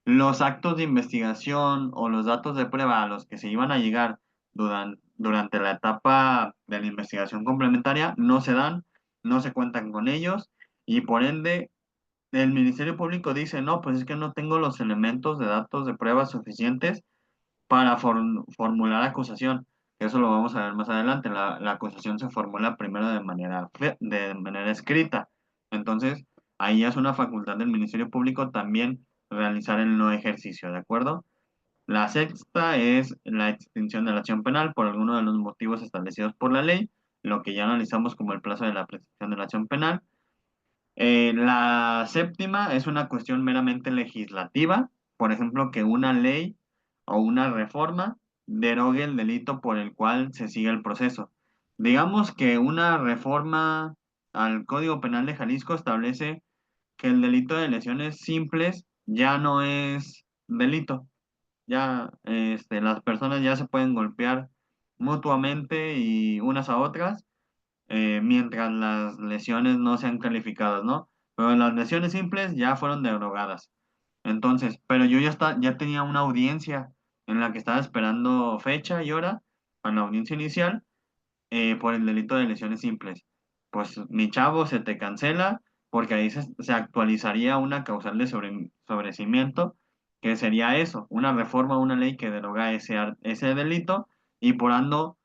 los actos de investigación o los datos de prueba a los que se iban a llegar durante la etapa de la investigación complementaria no se dan, no se cuentan con ellos y por ende el Ministerio Público dice, no, pues es que no tengo los elementos de datos de prueba suficientes para formular acusación. Eso lo vamos a ver más adelante. La acusación se formula primero de manera escrita. Entonces, ahí ya es una facultad del Ministerio Público también realizar el no ejercicio, ¿de acuerdo? La sexta es la extinción de la acción penal por alguno de los motivos establecidos por la ley, lo que ya analizamos como el plazo de la prescripción de la acción penal. La séptima es una cuestión meramente legislativa, por ejemplo, que una ley o una reforma derogue el delito por el cual se sigue el proceso. Digamos que una reforma al Código Penal de Jalisco establece que el delito de lesiones simples ya no es delito. Ya las personas ya se pueden golpear mutuamente y unas a otras mientras las lesiones no sean calificadas, ¿no? Pero las lesiones simples ya fueron derogadas. Entonces, pero yo ya tenía una audiencia en la que estaba esperando fecha y hora para la audiencia inicial por el delito de lesiones simples. Pues mi chavo se te cancela porque ahí se actualizaría una causal de sobrecimiento, que sería eso, una reforma, una ley que deroga ese delito y por ando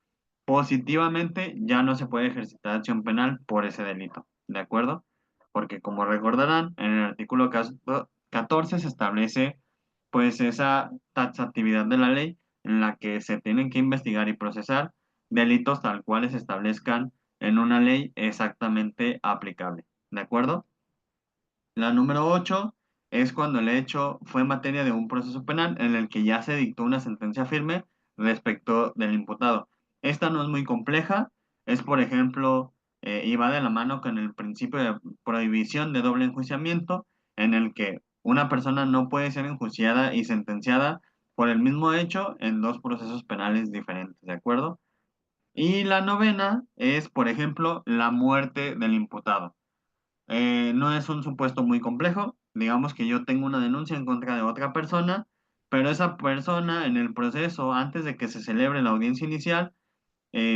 positivamente ya no se puede ejercitar acción penal por ese delito, ¿de acuerdo? Porque como recordarán, en el artículo 14 se establece pues esa taxatividad de la ley en la que se tienen que investigar y procesar delitos tal cuales se establezcan en una ley exactamente aplicable, ¿de acuerdo? La número 8 es cuando el hecho fue materia de un proceso penal en el que ya se dictó una sentencia firme respecto del imputado. Esta no es muy compleja, es por ejemplo, y va de la mano con el principio de prohibición de doble enjuiciamiento, en el que una persona no puede ser enjuiciada y sentenciada por el mismo hecho en dos procesos penales diferentes, ¿de acuerdo? Y la novena es, por ejemplo, la muerte del imputado. No es un supuesto muy complejo. Digamos que yo tengo una denuncia en contra de otra persona, pero esa persona en el proceso, antes de que se celebre la audiencia inicial,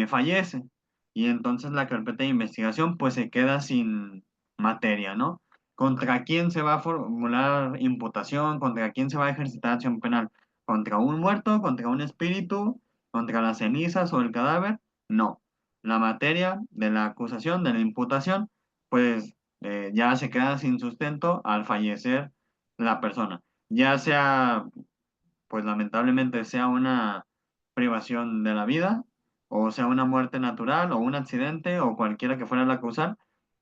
fallece. Y entonces la carpeta de investigación pues se queda sin materia, ¿no? ¿Contra quién se va a formular imputación? ¿Contra quién se va a ejercitar acción penal? ¿Contra un muerto? ¿Contra un espíritu? ¿Contra las cenizas o el cadáver? No. La materia de la acusación, de la imputación, pues ya se queda sin sustento al fallecer la persona. Ya sea pues lamentablemente sea una privación de la vida, o sea una muerte natural, o un accidente, o cualquiera que fuera la causal,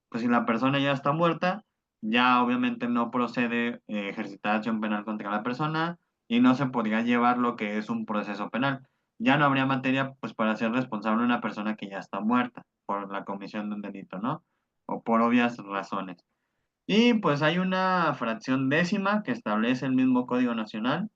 pues si la persona ya está muerta, ya obviamente no procede ejercitar acción penal contra la persona y no se podría llevar lo que es un proceso penal. Ya no habría materia pues para ser responsable una persona que ya está muerta por la comisión de un delito, ¿no? O por obvias razones. Y pues hay una fracción décima que establece el mismo Código Nacional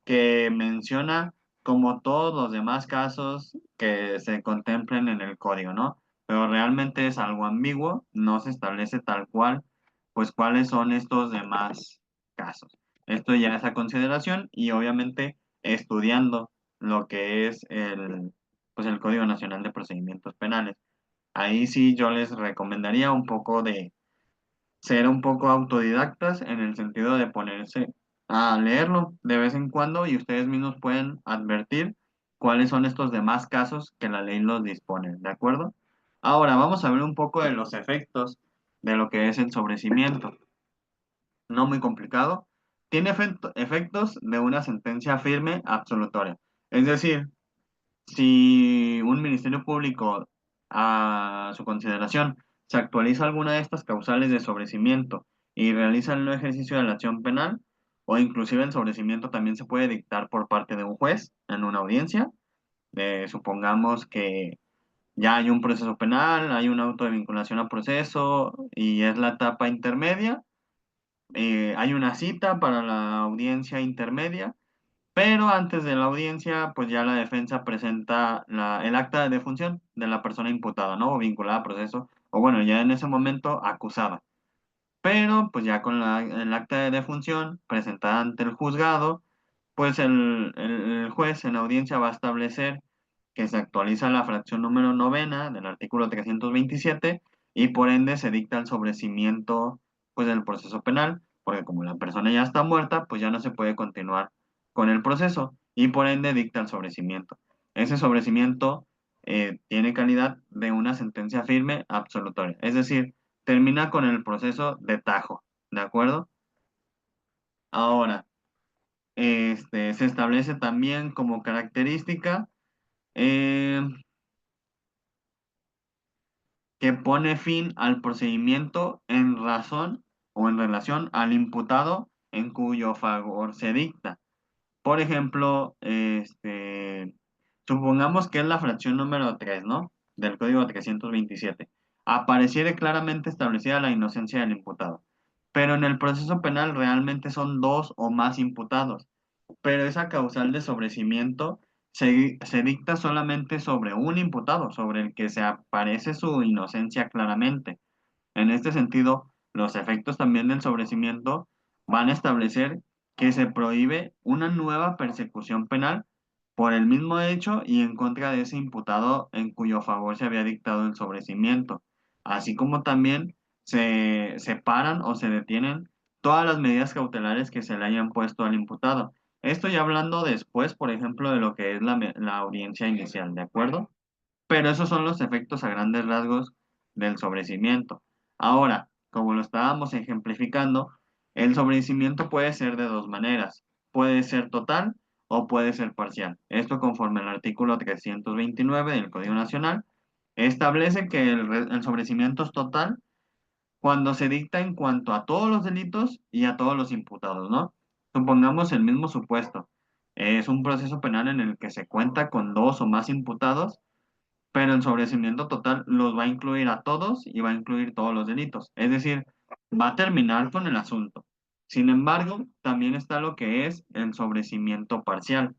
que menciona como todos los demás casos que se contemplen en el código, ¿no? Pero realmente es algo ambiguo, no se establece tal cual, pues cuáles son estos demás casos. Esto ya es a consideración y obviamente estudiando lo que es pues el Código Nacional de Procedimientos Penales. Ahí sí yo les recomendaría un poco de ser un poco autodidactas en el sentido de ponerse a leerlo de vez en cuando y ustedes mismos pueden advertir cuáles son estos demás casos que la ley los dispone, ¿de acuerdo? Ahora vamos a ver un poco de los efectos de lo que es el sobrecimiento. No muy complicado. Tiene efectos de una sentencia firme absolutoria. Es decir, si un ministerio público, a su consideración, se actualiza alguna de estas causales de sobrecimiento y realiza el no ejercicio de la acción penal, o inclusive el sobrecimiento también se puede dictar por parte de un juez en una audiencia. Supongamos que ya hay un proceso penal, hay un auto de vinculación a proceso y es la etapa intermedia. Hay una cita para la audiencia intermedia, pero antes de la audiencia, pues ya la defensa presenta el acta de defunción de la persona imputada, ¿no? O vinculada a proceso, o bueno, ya en ese momento acusada. Pero pues ya con el acta de defunción presentada ante el juzgado, pues el juez en audiencia va a establecer que se actualiza la fracción número novena del artículo 327 y por ende se dicta el sobrecimiento pues del proceso penal, porque como la persona ya está muerta, pues ya no se puede continuar con el proceso y por ende dicta el sobrecimiento. Ese sobrecimiento tiene calidad de una sentencia firme absolutoria, es decir, termina con el proceso de tajo, ¿de acuerdo? Ahora, se establece también como característica eh, que pone fin al procedimiento en razón o en relación al imputado en cuyo favor se dicta. Por ejemplo, supongamos que es la fracción número 3, ¿no? Del Código 327. Apareciere claramente establecida la inocencia del imputado. Pero en el proceso penal realmente son dos o más imputados. Pero esa causal de sobrecimiento se dicta solamente sobre un imputado, sobre el que se aparece su inocencia claramente. En este sentido, los efectos también del sobrecimiento van a establecer que se prohíbe una nueva persecución penal por el mismo hecho y en contra de ese imputado en cuyo favor se había dictado el sobrecimiento, así como también se separan o se detienen todas las medidas cautelares que se le hayan puesto al imputado. Esto ya hablando después, por ejemplo, de lo que es la audiencia inicial, ¿de acuerdo? Pero esos son los efectos a grandes rasgos del sobrecimiento. Ahora, como lo estábamos ejemplificando, el sobrecimiento puede ser de dos maneras. Puede ser total o puede ser parcial. Esto conforme al artículo 329 del Código Nacional establece que el sobrecimiento es total cuando se dicta en cuanto a todos los delitos y a todos los imputados, ¿no? Supongamos el mismo supuesto. Es un proceso penal en el que se cuenta con dos o más imputados, pero el sobreseimiento total los va a incluir a todos y va a incluir todos los delitos. Es decir, va a terminar con el asunto. Sin embargo, también está lo que es el sobrecimiento parcial.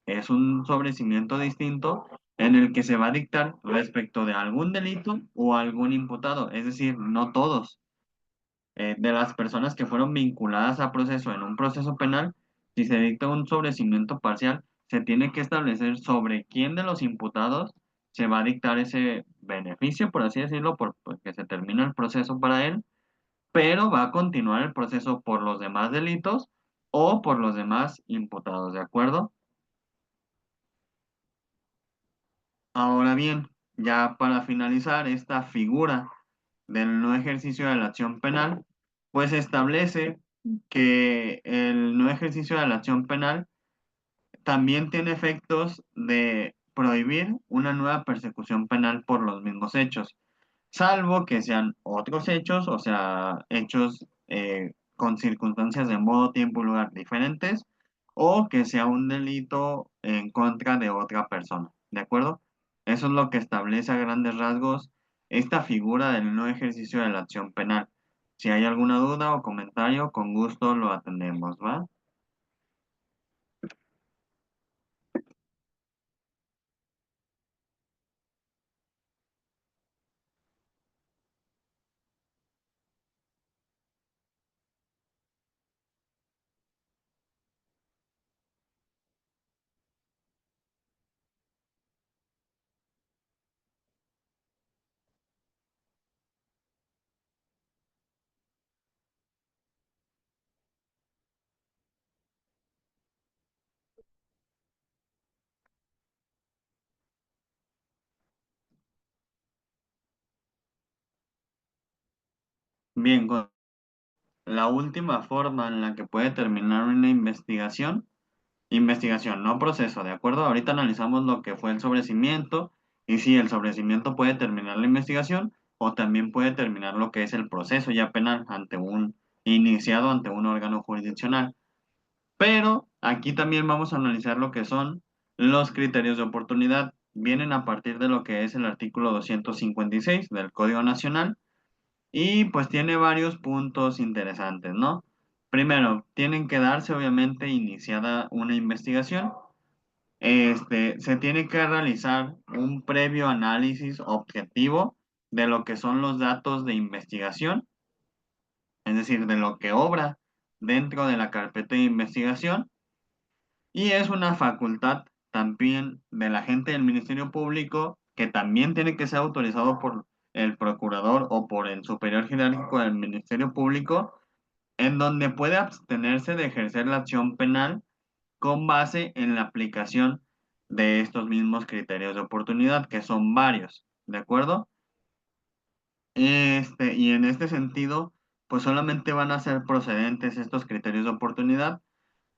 Es un sobrecimiento distinto en el que se va a dictar respecto de algún delito o algún imputado, es decir, no todos. De las personas que fueron vinculadas a proceso en un proceso penal, si se dicta un sobreseimiento parcial, se tiene que establecer sobre quién de los imputados se va a dictar ese beneficio, por así decirlo, porque se termina el proceso para él, pero va a continuar el proceso por los demás delitos o por los demás imputados, ¿de acuerdo? Ahora bien, ya para finalizar esta figura del no ejercicio de la acción penal, pues establece que el no ejercicio de la acción penal también tiene efectos de prohibir una nueva persecución penal por los mismos hechos, salvo que sean otros hechos, o sea, hechos con circunstancias de modo, tiempo y lugar diferentes, o que sea un delito en contra de otra persona, ¿de acuerdo? Eso es lo que establece a grandes rasgos esta figura del no ejercicio de la acción penal. Si hay alguna duda o comentario, con gusto lo atendemos, ¿va? Bien, la última forma en la que puede terminar una investigación. Investigación, no proceso, ¿de acuerdo? Ahorita analizamos lo que fue el sobrecimiento y si el sobrecimiento puede terminar la investigación o también puede terminar lo que es el proceso ya penal iniciado ante un órgano jurisdiccional. Pero aquí también vamos a analizar lo que son los criterios de oportunidad. Vienen a partir de lo que es el artículo 256 del Código Nacional y pues tiene varios puntos interesantes, ¿no? Primero, tienen que darse obviamente iniciada una investigación. Se tiene que realizar un previo análisis objetivo de lo que son los datos de investigación, es decir, de lo que obra dentro de la carpeta de investigación, y es una facultad también del agente del Ministerio Público que también tiene que ser autorizado por el procurador o por el superior jerárquico del Ministerio Público, en donde puede abstenerse de ejercer la acción penal con base en la aplicación de estos mismos criterios de oportunidad, que son varios, ¿de acuerdo? Y en este sentido, pues solamente van a ser procedentes estos criterios de oportunidad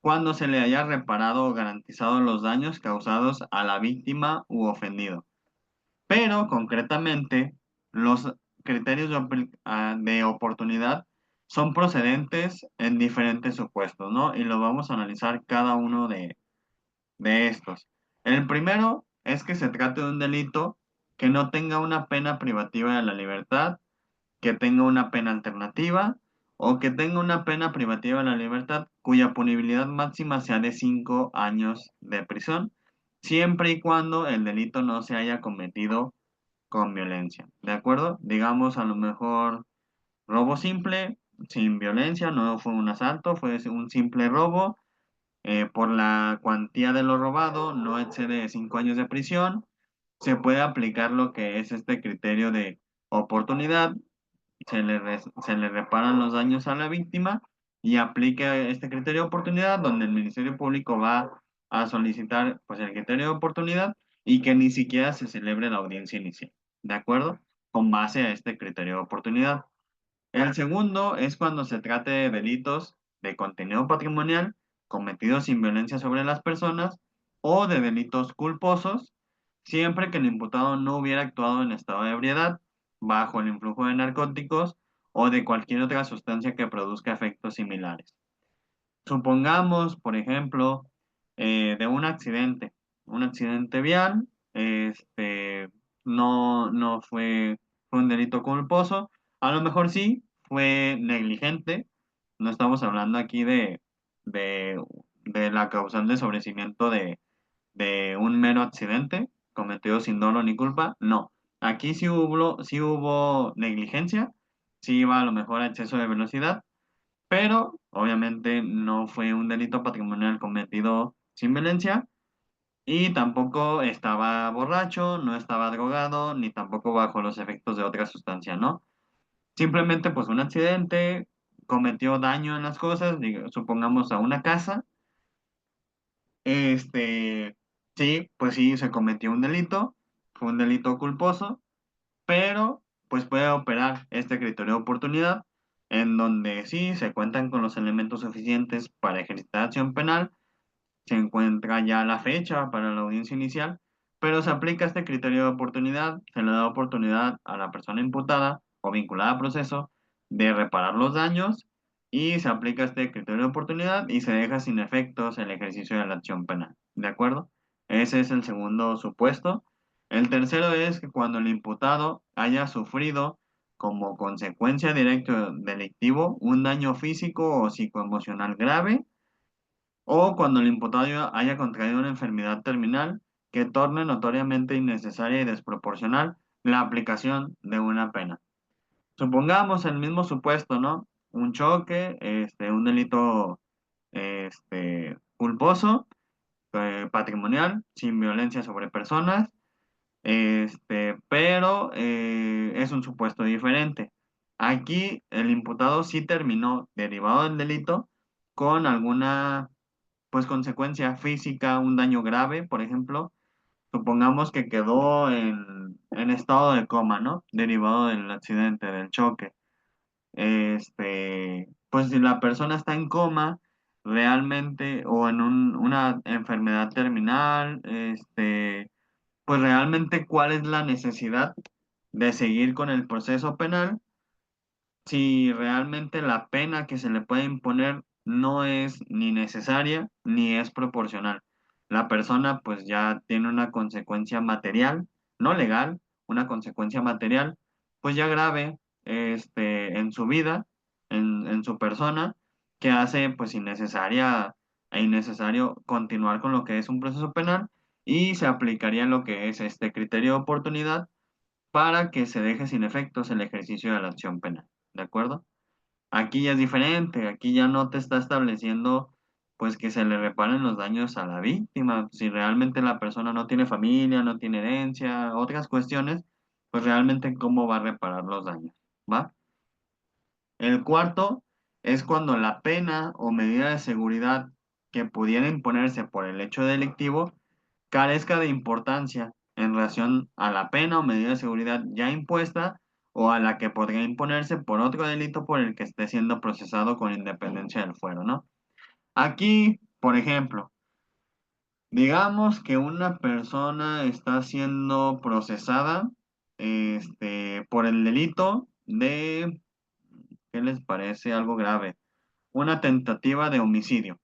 cuando se le haya reparado o garantizado los daños causados a la víctima u ofendido. Pero concretamente, los criterios de oportunidad son procedentes en diferentes supuestos, ¿no? Y lo vamos a analizar cada uno de estos. El primero es que se trate de un delito que no tenga una pena privativa de la libertad, que tenga una pena alternativa o que tenga una pena privativa de la libertad cuya punibilidad máxima sea de 5 años de prisión, siempre y cuando el delito no se haya cometido con violencia. ¿De acuerdo? Digamos a lo mejor robo simple, sin violencia, no fue un asalto, fue un simple robo por la cuantía de lo robado, no excede 5 años de prisión. Se puede aplicar lo que es este criterio de oportunidad, se le reparan los daños a la víctima y aplica este criterio de oportunidad donde el Ministerio Público va a solicitar pues el criterio de oportunidad y que ni siquiera se celebre la audiencia inicial, ¿de acuerdo? Con base a este criterio de oportunidad. El segundo es cuando se trate de delitos de contenido patrimonial cometidos sin violencia sobre las personas o de delitos culposos, siempre que el imputado no hubiera actuado en estado de ebriedad, bajo el influjo de narcóticos o de cualquier otra sustancia que produzca efectos similares. Supongamos, por ejemplo, de un accidente vial, no fue un delito culposo, a lo mejor sí, fue negligente, no estamos hablando aquí de, de la causal de sobrecimiento de un mero accidente, cometido sin dolo ni culpa. No, aquí sí hubo negligencia, sí iba a lo mejor a exceso de velocidad, pero obviamente no fue un delito patrimonial cometido sin violencia y tampoco estaba borracho, no estaba drogado, ni tampoco bajo los efectos de otra sustancia, ¿no? Simplemente pues un accidente, cometió daño en las cosas, supongamos a una casa, este, sí, pues sí, se cometió un delito, fue un delito culposo, pero pues puede operar este criterio de oportunidad, en donde sí se cuentan con los elementos suficientes para ejercitar acción penal, se encuentra ya la fecha para la audiencia inicial, pero se aplica este criterio de oportunidad, se le da oportunidad a la persona imputada o vinculada a proceso de reparar los daños y se aplica este criterio de oportunidad y se deja sin efectos el ejercicio de la acción penal. ¿De acuerdo? Ese es el segundo supuesto. El tercero es que cuando el imputado haya sufrido como consecuencia directa delictivo un daño físico o psicoemocional grave, o cuando el imputado haya contraído una enfermedad terminal que torne notoriamente innecesaria y desproporcional la aplicación de una pena. Supongamos el mismo supuesto, ¿no? Un choque, un delito, culposo, patrimonial, sin violencia sobre personas, pero es un supuesto diferente. Aquí el imputado sí terminó, derivado del delito, con alguna pues consecuencia física, un daño grave, por ejemplo, supongamos que quedó en estado de coma, ¿no? Derivado del accidente, del choque. Pues si la persona está en coma realmente o en una enfermedad terminal, pues realmente cuál es la necesidad de seguir con el proceso penal si realmente la pena que se le puede imponer no es ni necesaria ni es proporcional. La persona pues ya tiene una consecuencia material, no legal, una consecuencia material, pues ya grave, en su vida, en su persona, que hace pues innecesaria e innecesario continuar con lo que es un proceso penal y se aplicaría lo que es este criterio de oportunidad para que se deje sin efectos el ejercicio de la acción penal. ¿De acuerdo? Aquí ya es diferente, aquí ya no te está estableciendo pues que se le reparen los daños a la víctima. Si realmente la persona no tiene familia, no tiene herencia, otras cuestiones, pues realmente cómo va a reparar los daños, ¿va? El cuarto es cuando la pena o medida de seguridad que pudiera imponerse por el hecho delictivo carezca de importancia en relación a la pena o medida de seguridad ya impuesta o a la que podría imponerse por otro delito por el que esté siendo procesado con independencia del fuero, ¿no? Aquí, por ejemplo, digamos que una persona está siendo procesada, por el delito de, ¿qué les parece? Algo grave, una tentativa de homicidio,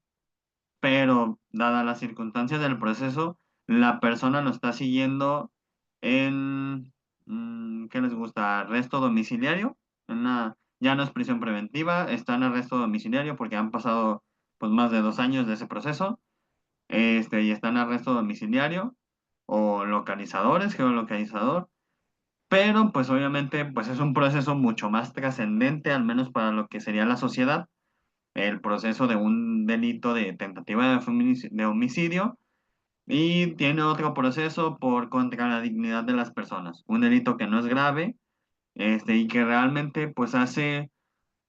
pero dadas las circunstancias del proceso, la persona lo está siguiendo en, ¿qué les gusta? Arresto domiciliario, ya no es prisión preventiva, está en arresto domiciliario porque han pasado pues más de 2 años de ese proceso, y está en arresto domiciliario o localizadores, geolocalizador, pero pues obviamente pues es un proceso mucho más trascendente, al menos para lo que sería la sociedad, el proceso de un delito de tentativa de homicidio y tiene otro proceso por contra la dignidad de las personas, un delito que no es grave, y que realmente pues hace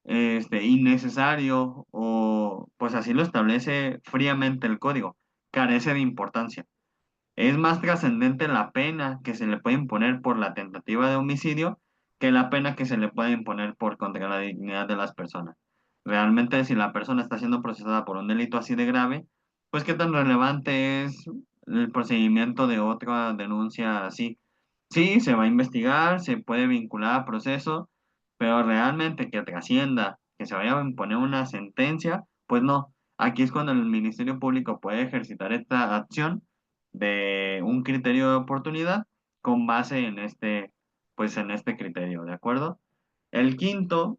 innecesario o pues así lo establece fríamente el código, carece de importancia. Es más trascendente la pena que se le puede imponer por la tentativa de homicidio que la pena que se le puede imponer por contra la dignidad de las personas. Realmente, si la persona está siendo procesada por un delito así de grave, pues qué tan relevante es el procedimiento de otra denuncia así. Sí, se va a investigar, se puede vincular a proceso, pero realmente que trascienda, que se vaya a imponer una sentencia, pues no. Aquí es cuando el Ministerio Público puede ejercitar esta acción de un criterio de oportunidad con base en pues en este criterio, ¿de acuerdo? El quinto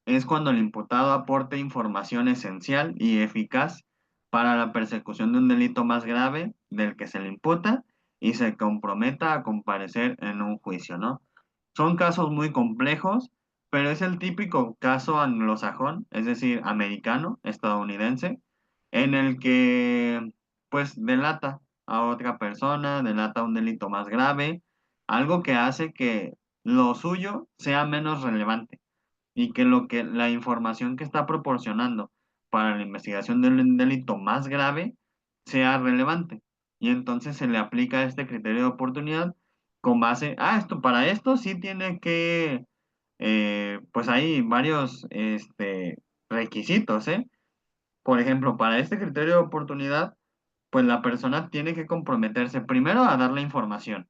es cuando el imputado aporte información esencial y eficaz para la persecución de un delito más grave del que se le imputa y se comprometa a comparecer en un juicio, ¿no? Son casos muy complejos, pero es el típico caso anglosajón, es decir, americano, estadounidense, en el que pues delata a otra persona, delata un delito más grave, algo que hace que lo suyo sea menos relevante y que la información que está proporcionando para la investigación de un delito más grave sea relevante. Y entonces se le aplica este criterio de oportunidad con base, esto para esto sí tiene que, pues hay varios requisitos, ¿eh? Por ejemplo, para este criterio de oportunidad, pues la persona tiene que comprometerse primero a dar la información.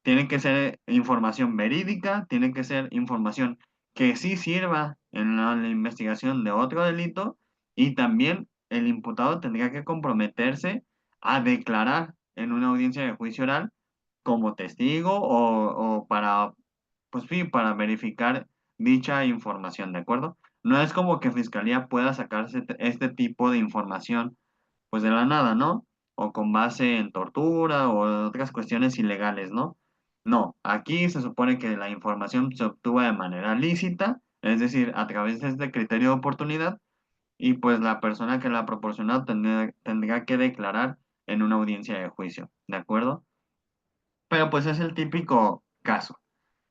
Tiene que ser información verídica, tiene que ser información que sí sirva en la investigación de otro delito y también el imputado tendría que comprometerse a declarar en una audiencia de juicio oral como testigo o para, pues sí, para verificar dicha información, ¿de acuerdo? No es como que Fiscalía pueda sacarse este tipo de información pues de la nada, ¿no? O con base en tortura o otras cuestiones ilegales, ¿no? No, aquí se supone que la información se obtuvo de manera lícita, es decir, a través de este criterio de oportunidad, y pues la persona que la ha proporcionado tendrá que declarar en una audiencia de juicio, ¿de acuerdo? Pero pues es el típico caso.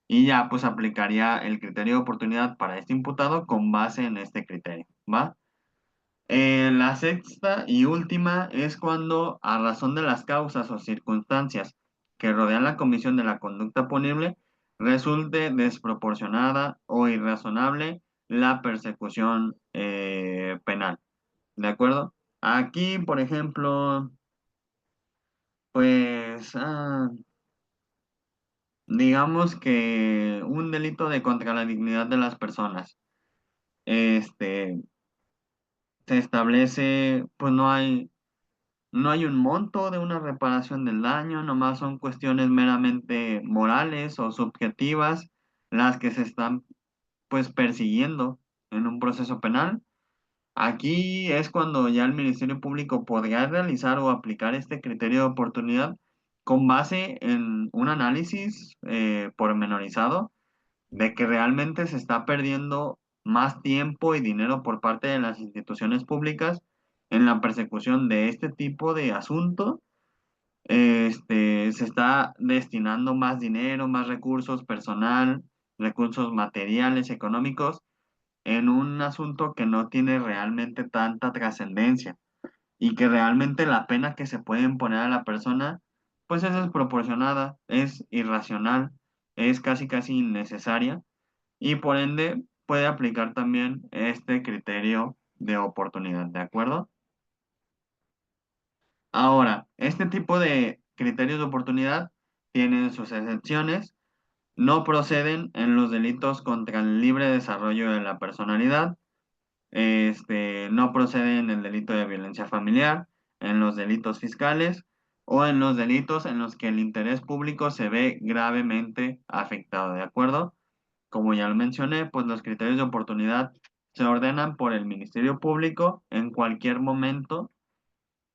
Y ya pues aplicaría el criterio de oportunidad para este imputado con base en este criterio, ¿va? La sexta y última es cuando, a razón de las causas o circunstancias que rodean la comisión de la conducta punible, resulte desproporcionada o irrazonable la persecución penal. ¿De acuerdo? Aquí, por ejemplo, pues, digamos que un delito de contra la dignidad de las personas, este, se establece, pues no hay un monto de una reparación del daño, nomás son cuestiones meramente morales o subjetivas las que se están pues persiguiendo en un proceso penal. Aquí es cuando ya el Ministerio Público podría realizar o aplicar este criterio de oportunidad con base en un análisis pormenorizado de que realmente se está perdiendo más tiempo y dinero por parte de las instituciones públicas en la persecución de este tipo de asuntos. Se está destinando más dinero, más recursos personal, recursos materiales, económicos, en un asunto que no tiene realmente tanta trascendencia y que realmente la pena que se puede imponer a la persona, pues es desproporcionada, es irracional, es casi casi innecesaria y por ende puede aplicar también este criterio de oportunidad, ¿de acuerdo? Ahora, este tipo de criterios de oportunidad tienen sus excepciones, no proceden en los delitos contra el libre desarrollo de la personalidad, no procede en el delito de violencia familiar, en los delitos fiscales o en los delitos en los que el interés público se ve gravemente afectado, ¿de acuerdo? Como ya lo mencioné, pues los criterios de oportunidad se ordenan por el Ministerio Público en cualquier momento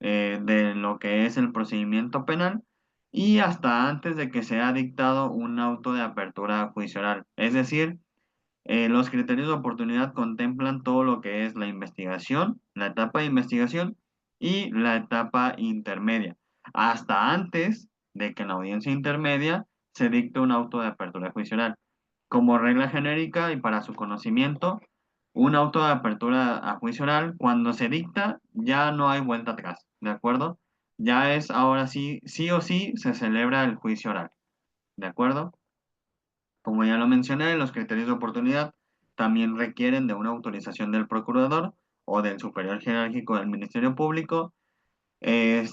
de lo que es el procedimiento penal y hasta antes de que sea dictado un auto de apertura a juicio oral. Es decir, los criterios de oportunidad contemplan todo lo que es la investigación, la etapa de investigación y la etapa intermedia, hasta antes de que en la audiencia intermedia se dicte un auto de apertura de juicio oral. Como regla genérica y para su conocimiento, un auto de apertura a juicio oral, cuando se dicta, ya no hay vuelta atrás, ¿de acuerdo? Ya es ahora sí, sí o sí se celebra el juicio oral, ¿de acuerdo? Como ya lo mencioné, los criterios de oportunidad también requieren de una autorización del procurador o del superior jerárquico del Ministerio Público. El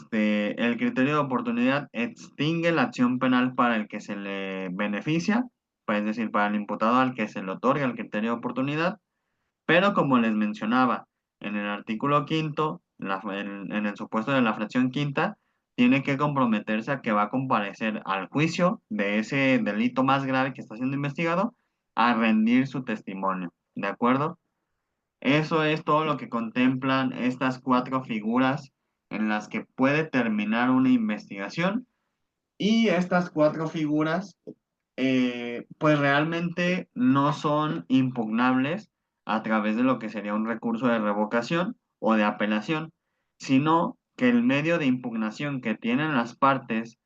criterio de oportunidad extingue la acción penal para el que se le beneficia, pues es decir, para el imputado al que se le otorga el criterio de oportunidad, pero como les mencionaba, en el artículo quinto, en el supuesto de la fracción quinta, tiene que comprometerse a que va a comparecer al juicio de ese delito más grave que está siendo investigado a rendir su testimonio. ¿De acuerdo? Eso es todo lo que contemplan estas cuatro figuras en las que puede terminar una investigación Y estas cuatro figuras, pues realmente no son impugnables a través de lo que sería un recurso de revocación o de apelación, sino que el medio de impugnación que tienen las partes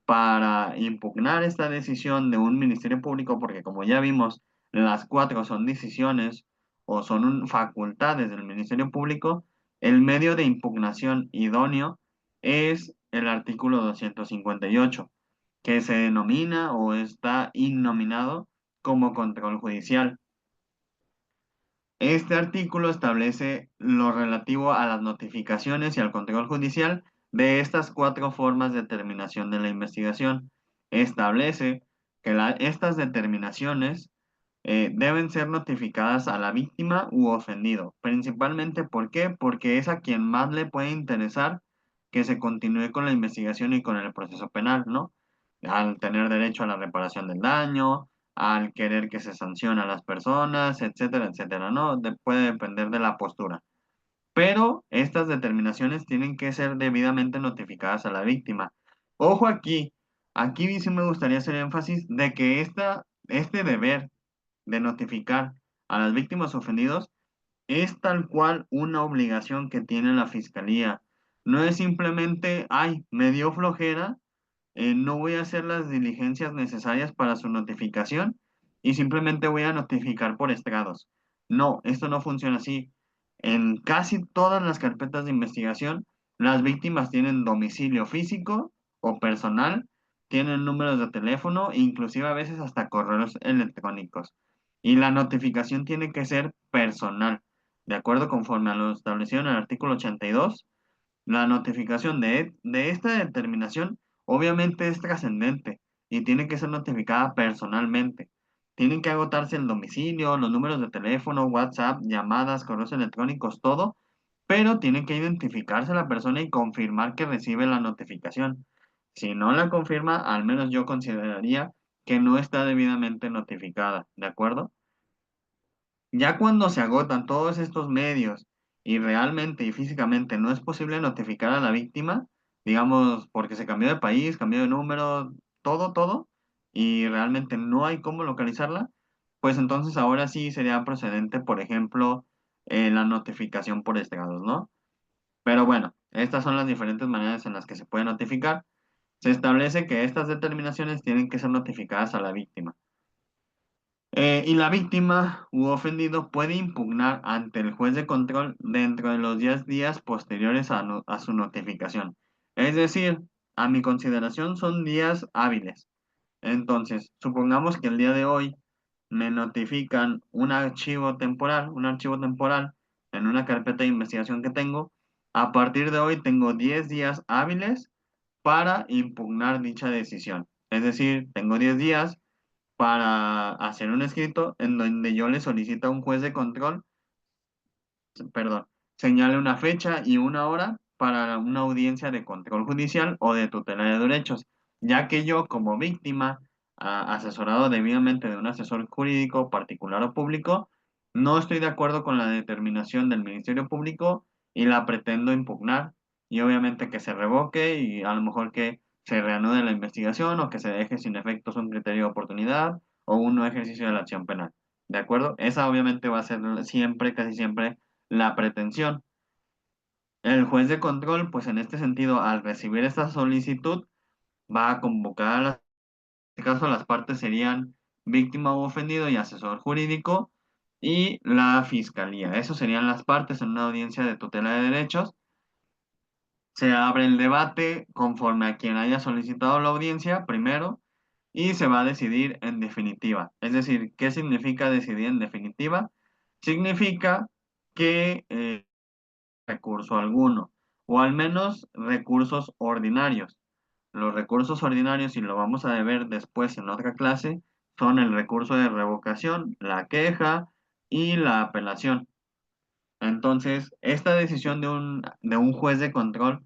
para impugnar esta decisión de un ministerio público, porque como ya vimos, las cuatro son decisiones o son facultades del ministerio público, el medio de impugnación idóneo es el artículo 258, que se denomina o está innominado como control judicial. Este artículo establece lo relativo a las notificaciones y al control judicial de estas cuatro formas de determinación de la investigación. Establece que estas determinaciones deben ser notificadas a la víctima u ofendido. Principalmente, ¿por qué? Porque es a quien más le puede interesar que se continúe con la investigación y con el proceso penal, ¿no? Al tener derecho a la reparación del daño, al querer que se sancione a las personas, etcétera, etcétera, ¿no? Puede depender de la postura. Pero estas determinaciones tienen que ser debidamente notificadas a la víctima. Ojo aquí, aquí sí me gustaría hacer énfasis de que este deber de notificar a las víctimas ofendidos es tal cual una obligación que tiene la fiscalía. No es simplemente, ay, me dio flojera, no voy a hacer las diligencias necesarias para su notificación y simplemente voy a notificar por estrados. No, esto no funciona así. En casi todas las carpetas de investigación, las víctimas tienen domicilio físico o personal, tienen números de teléfono, inclusive a veces hasta correos electrónicos. Y la notificación tiene que ser personal, de acuerdo conforme a lo establecido en el artículo 82. La notificación de esta determinación obviamente es trascendente y tiene que ser notificada personalmente. Tienen que agotarse el domicilio, los números de teléfono, WhatsApp, llamadas, correos electrónicos, todo, pero tiene que identificarse la persona y confirmar que recibe la notificación. Si no la confirma, al menos yo consideraría que no está debidamente notificada, ¿de acuerdo? Ya cuando se agotan todos estos medios y realmente y físicamente no es posible notificar a la víctima, digamos, porque se cambió de país, cambió de número, todo, y realmente no hay cómo localizarla, pues entonces ahora sí sería procedente, por ejemplo, la notificación por estrados, ¿no? Pero bueno, estas son las diferentes maneras en las que se puede notificar. Se establece que estas determinaciones tienen que ser notificadas a la víctima. Y la víctima u ofendido puede impugnar ante el juez de control dentro de los 10 días posteriores a su notificación. Es decir, a mi consideración son días hábiles. Entonces, supongamos que el día de hoy me notifican un archivo temporal en una carpeta de investigación que tengo. A partir de hoy tengo 10 días hábiles para impugnar dicha decisión. Es decir, tengo 10 días para hacer un escrito en donde yo le solicito a un juez de control, perdón, señale una fecha y una hora para una audiencia de control judicial o de tutela de derechos, ya que yo como víctima, asesorado debidamente de un asesor jurídico particular o público, no estoy de acuerdo con la determinación del Ministerio Público y la pretendo impugnar y obviamente que se revoque y a lo mejor que se reanude la investigación o que se deje sin efectos un criterio de oportunidad o un no ejercicio de la acción penal. ¿De acuerdo? Esa obviamente va a ser siempre, casi siempre, la pretensión. El juez de control, pues en este sentido, al recibir esta solicitud, va a convocar en este caso las partes serían víctima o ofendido y asesor jurídico y la fiscalía. Esas serían las partes en una audiencia de tutela de derechos. Se abre el debate conforme a quien haya solicitado la audiencia primero y se va a decidir en definitiva. Es decir, ¿qué significa decidir en definitiva? Significa que recurso alguno, o al menos recursos ordinarios. Los recursos ordinarios, y lo vamos a ver después en otra clase, son el recurso de revocación, la queja y la apelación. Entonces, esta decisión de un juez de control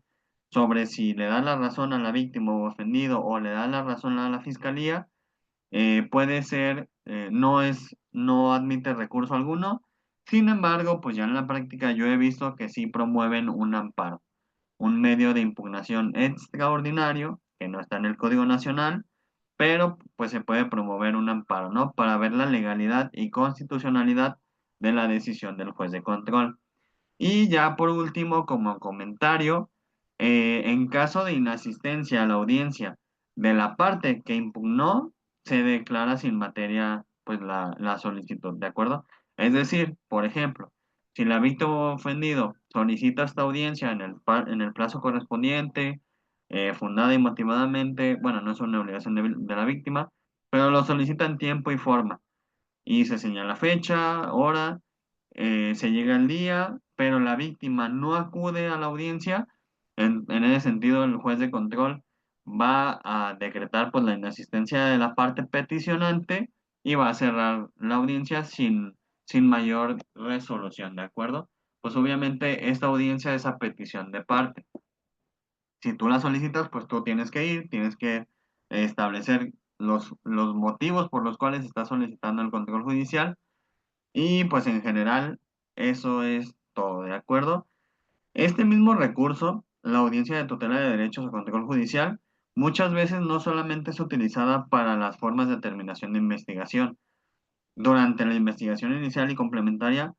sobre si le da la razón a la víctima o ofendido o le da la razón a la fiscalía, puede ser, no admite recurso alguno. Sin embargo, pues ya en la práctica yo he visto que sí promueven un amparo, un medio de impugnación extraordinario que no está en el Código Nacional, pero pues se puede promover un amparo, ¿no? Para ver la legalidad y constitucionalidad de la decisión del juez de control. Y ya por último, como comentario, en caso de inasistencia a la audiencia de la parte que impugnó, se declara sin materia pues la solicitud, ¿de acuerdo? Es decir, por ejemplo, si la víctima ofendido solicita esta audiencia en el plazo correspondiente, fundada y motivadamente, bueno, no es una obligación de la víctima, pero lo solicita en tiempo y forma y se señala fecha, hora, se llega el día, pero la víctima no acude a la audiencia. En ese sentido, el juez de control va a decretar pues, la inasistencia de la parte peticionante y va a cerrar la audiencia sin mayor resolución, ¿de acuerdo? Pues obviamente esta audiencia es a petición de parte. Si tú la solicitas, pues tú tienes que ir, tienes que establecer los motivos por los cuales estás solicitando el control judicial y pues en general eso es todo, ¿de acuerdo? Este mismo recurso, la audiencia de tutela de derechos o control judicial, muchas veces no solamente es utilizada para las formas de terminación de investigación. Durante la investigación inicial y complementaria,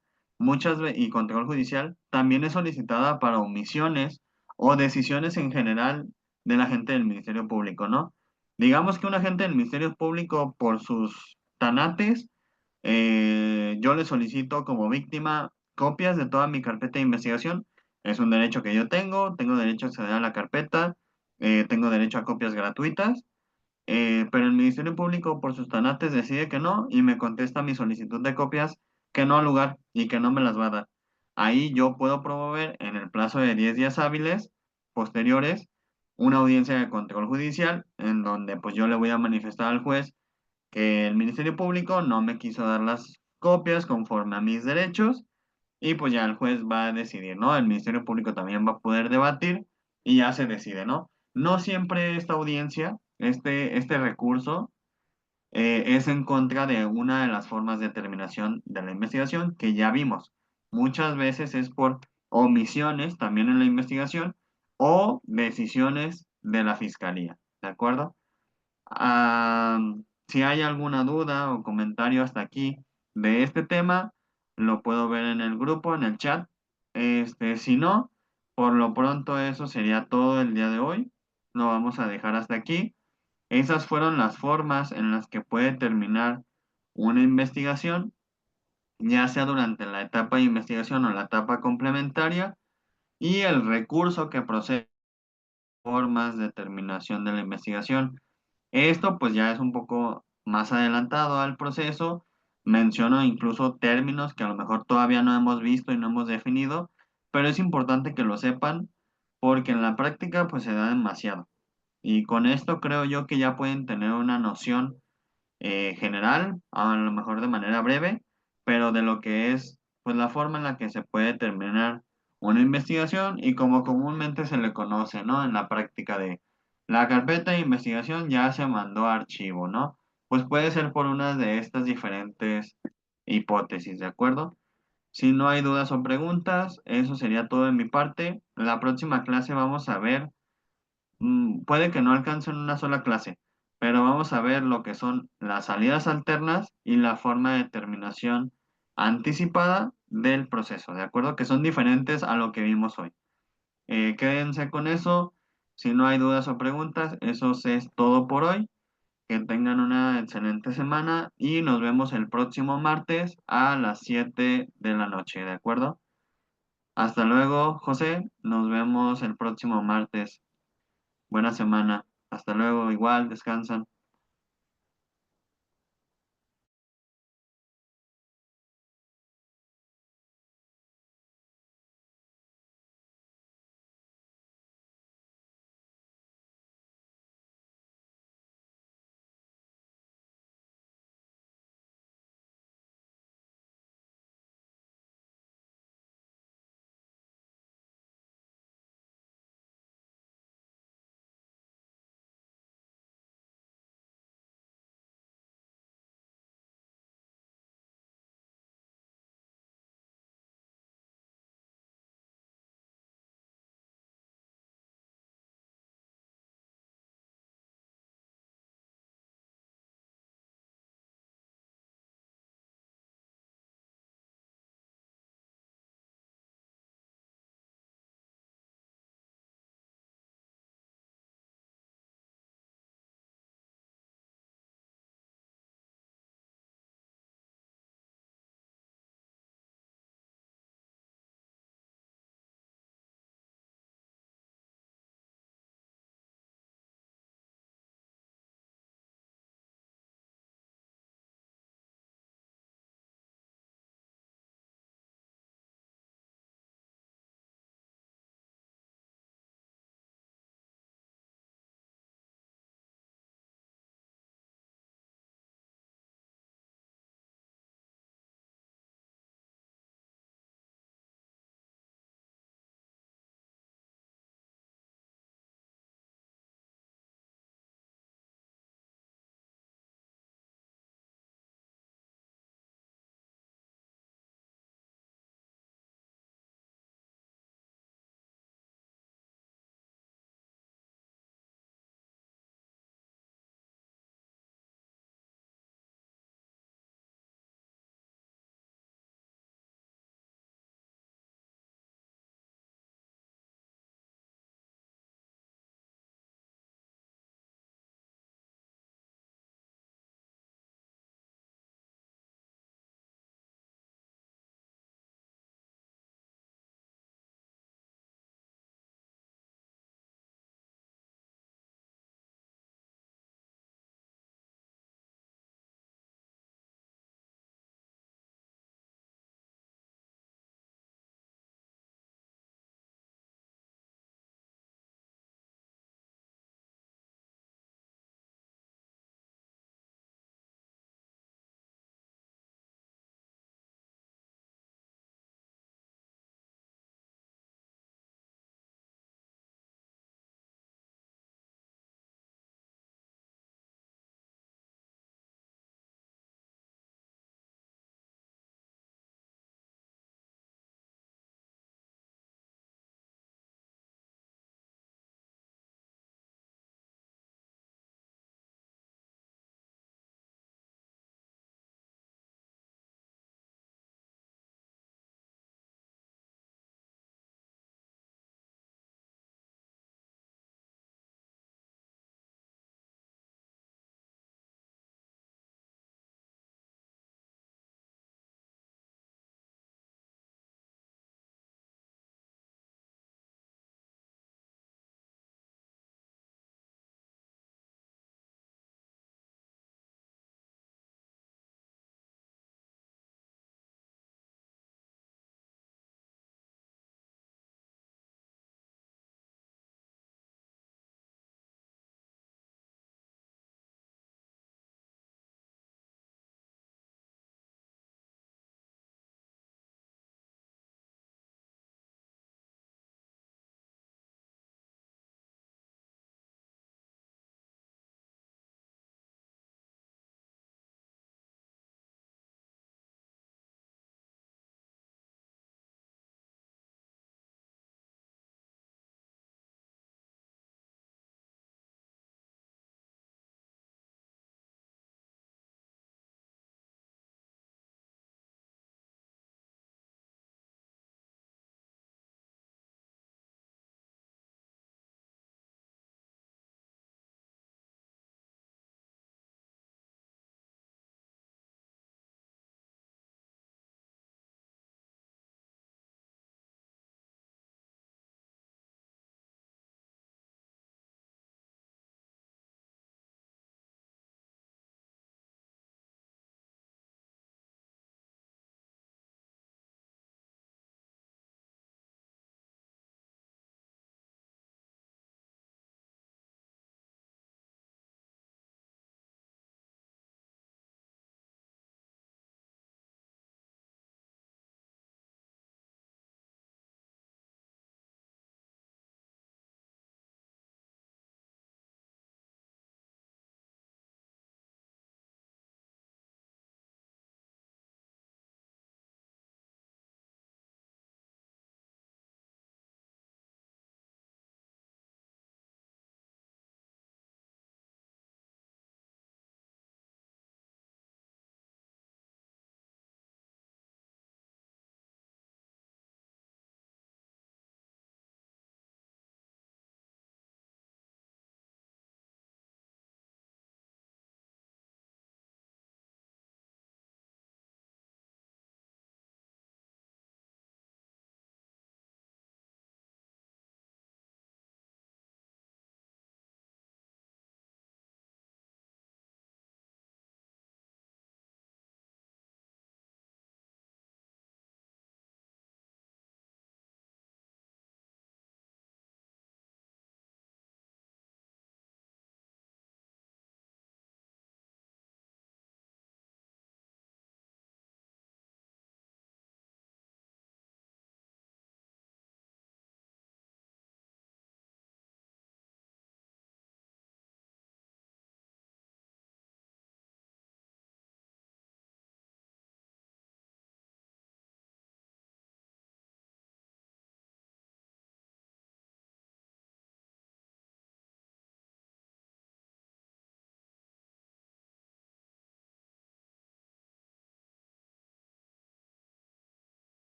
y control judicial, también es solicitada para omisiones o decisiones en general del agente del Ministerio Público, ¿no? Digamos que un agente del Ministerio Público por sus tanates yo le solicito como víctima copias de toda mi carpeta de investigación. Es un derecho que yo tengo derecho a acceder a la carpeta, tengo derecho a copias gratuitas, pero el Ministerio Público por sus tanates decide que no y me contesta mi solicitud de copias que no al lugar y que no me las va a dar. Ahí yo puedo promover en el plazo de 10 días hábiles posteriores una audiencia de control judicial en donde pues yo le voy a manifestar al juez que el Ministerio Público no me quiso dar las copias conforme a mis derechos y pues ya el juez va a decidir, ¿no? El Ministerio Público también va a poder debatir y ya se decide, ¿no? No siempre esta audiencia, este recurso, es en contra de una de las formas de terminación de la investigación que ya vimos. Muchas veces es por omisiones también en la investigación o decisiones de la fiscalía, ¿de acuerdo? Ah, si hay alguna duda o comentario hasta aquí de este tema, lo puedo ver en el grupo, en el chat. Si no, por lo pronto eso sería todo el día de hoy. Lo vamos a dejar hasta aquí. Esas fueron las formas en las que puede terminar una investigación, ya sea durante la etapa de investigación o la etapa complementaria, y el recurso que procede formas de terminación de la investigación. Esto pues ya es un poco más adelantado al proceso. Menciono incluso términos que a lo mejor todavía no hemos visto y no hemos definido, pero es importante que lo sepan porque en la práctica pues se da demasiado. Y con esto creo yo que ya pueden tener una noción general, a lo mejor de manera breve, pero de lo que es pues la forma en la que se puede terminar una investigación y como comúnmente se le conoce, ¿no? En la práctica de la carpeta de investigación ya se mandó a archivo, ¿no? Pues puede ser por una de estas diferentes hipótesis, ¿de acuerdo? Si no hay dudas o preguntas, eso sería todo de mi parte. La próxima clase vamos a ver puede que no alcancen una sola clase, pero vamos a ver lo que son las salidas alternas y la forma de terminación anticipada del proceso, ¿de acuerdo? Que son diferentes a lo que vimos hoy. Quédense con eso. Si no hay dudas o preguntas, eso es todo por hoy. Que tengan una excelente semana y nos vemos el próximo martes a las 7 de la noche, ¿de acuerdo? Hasta luego, José. Nos vemos el próximo martes. Buena semana. Hasta luego. Igual, descansan.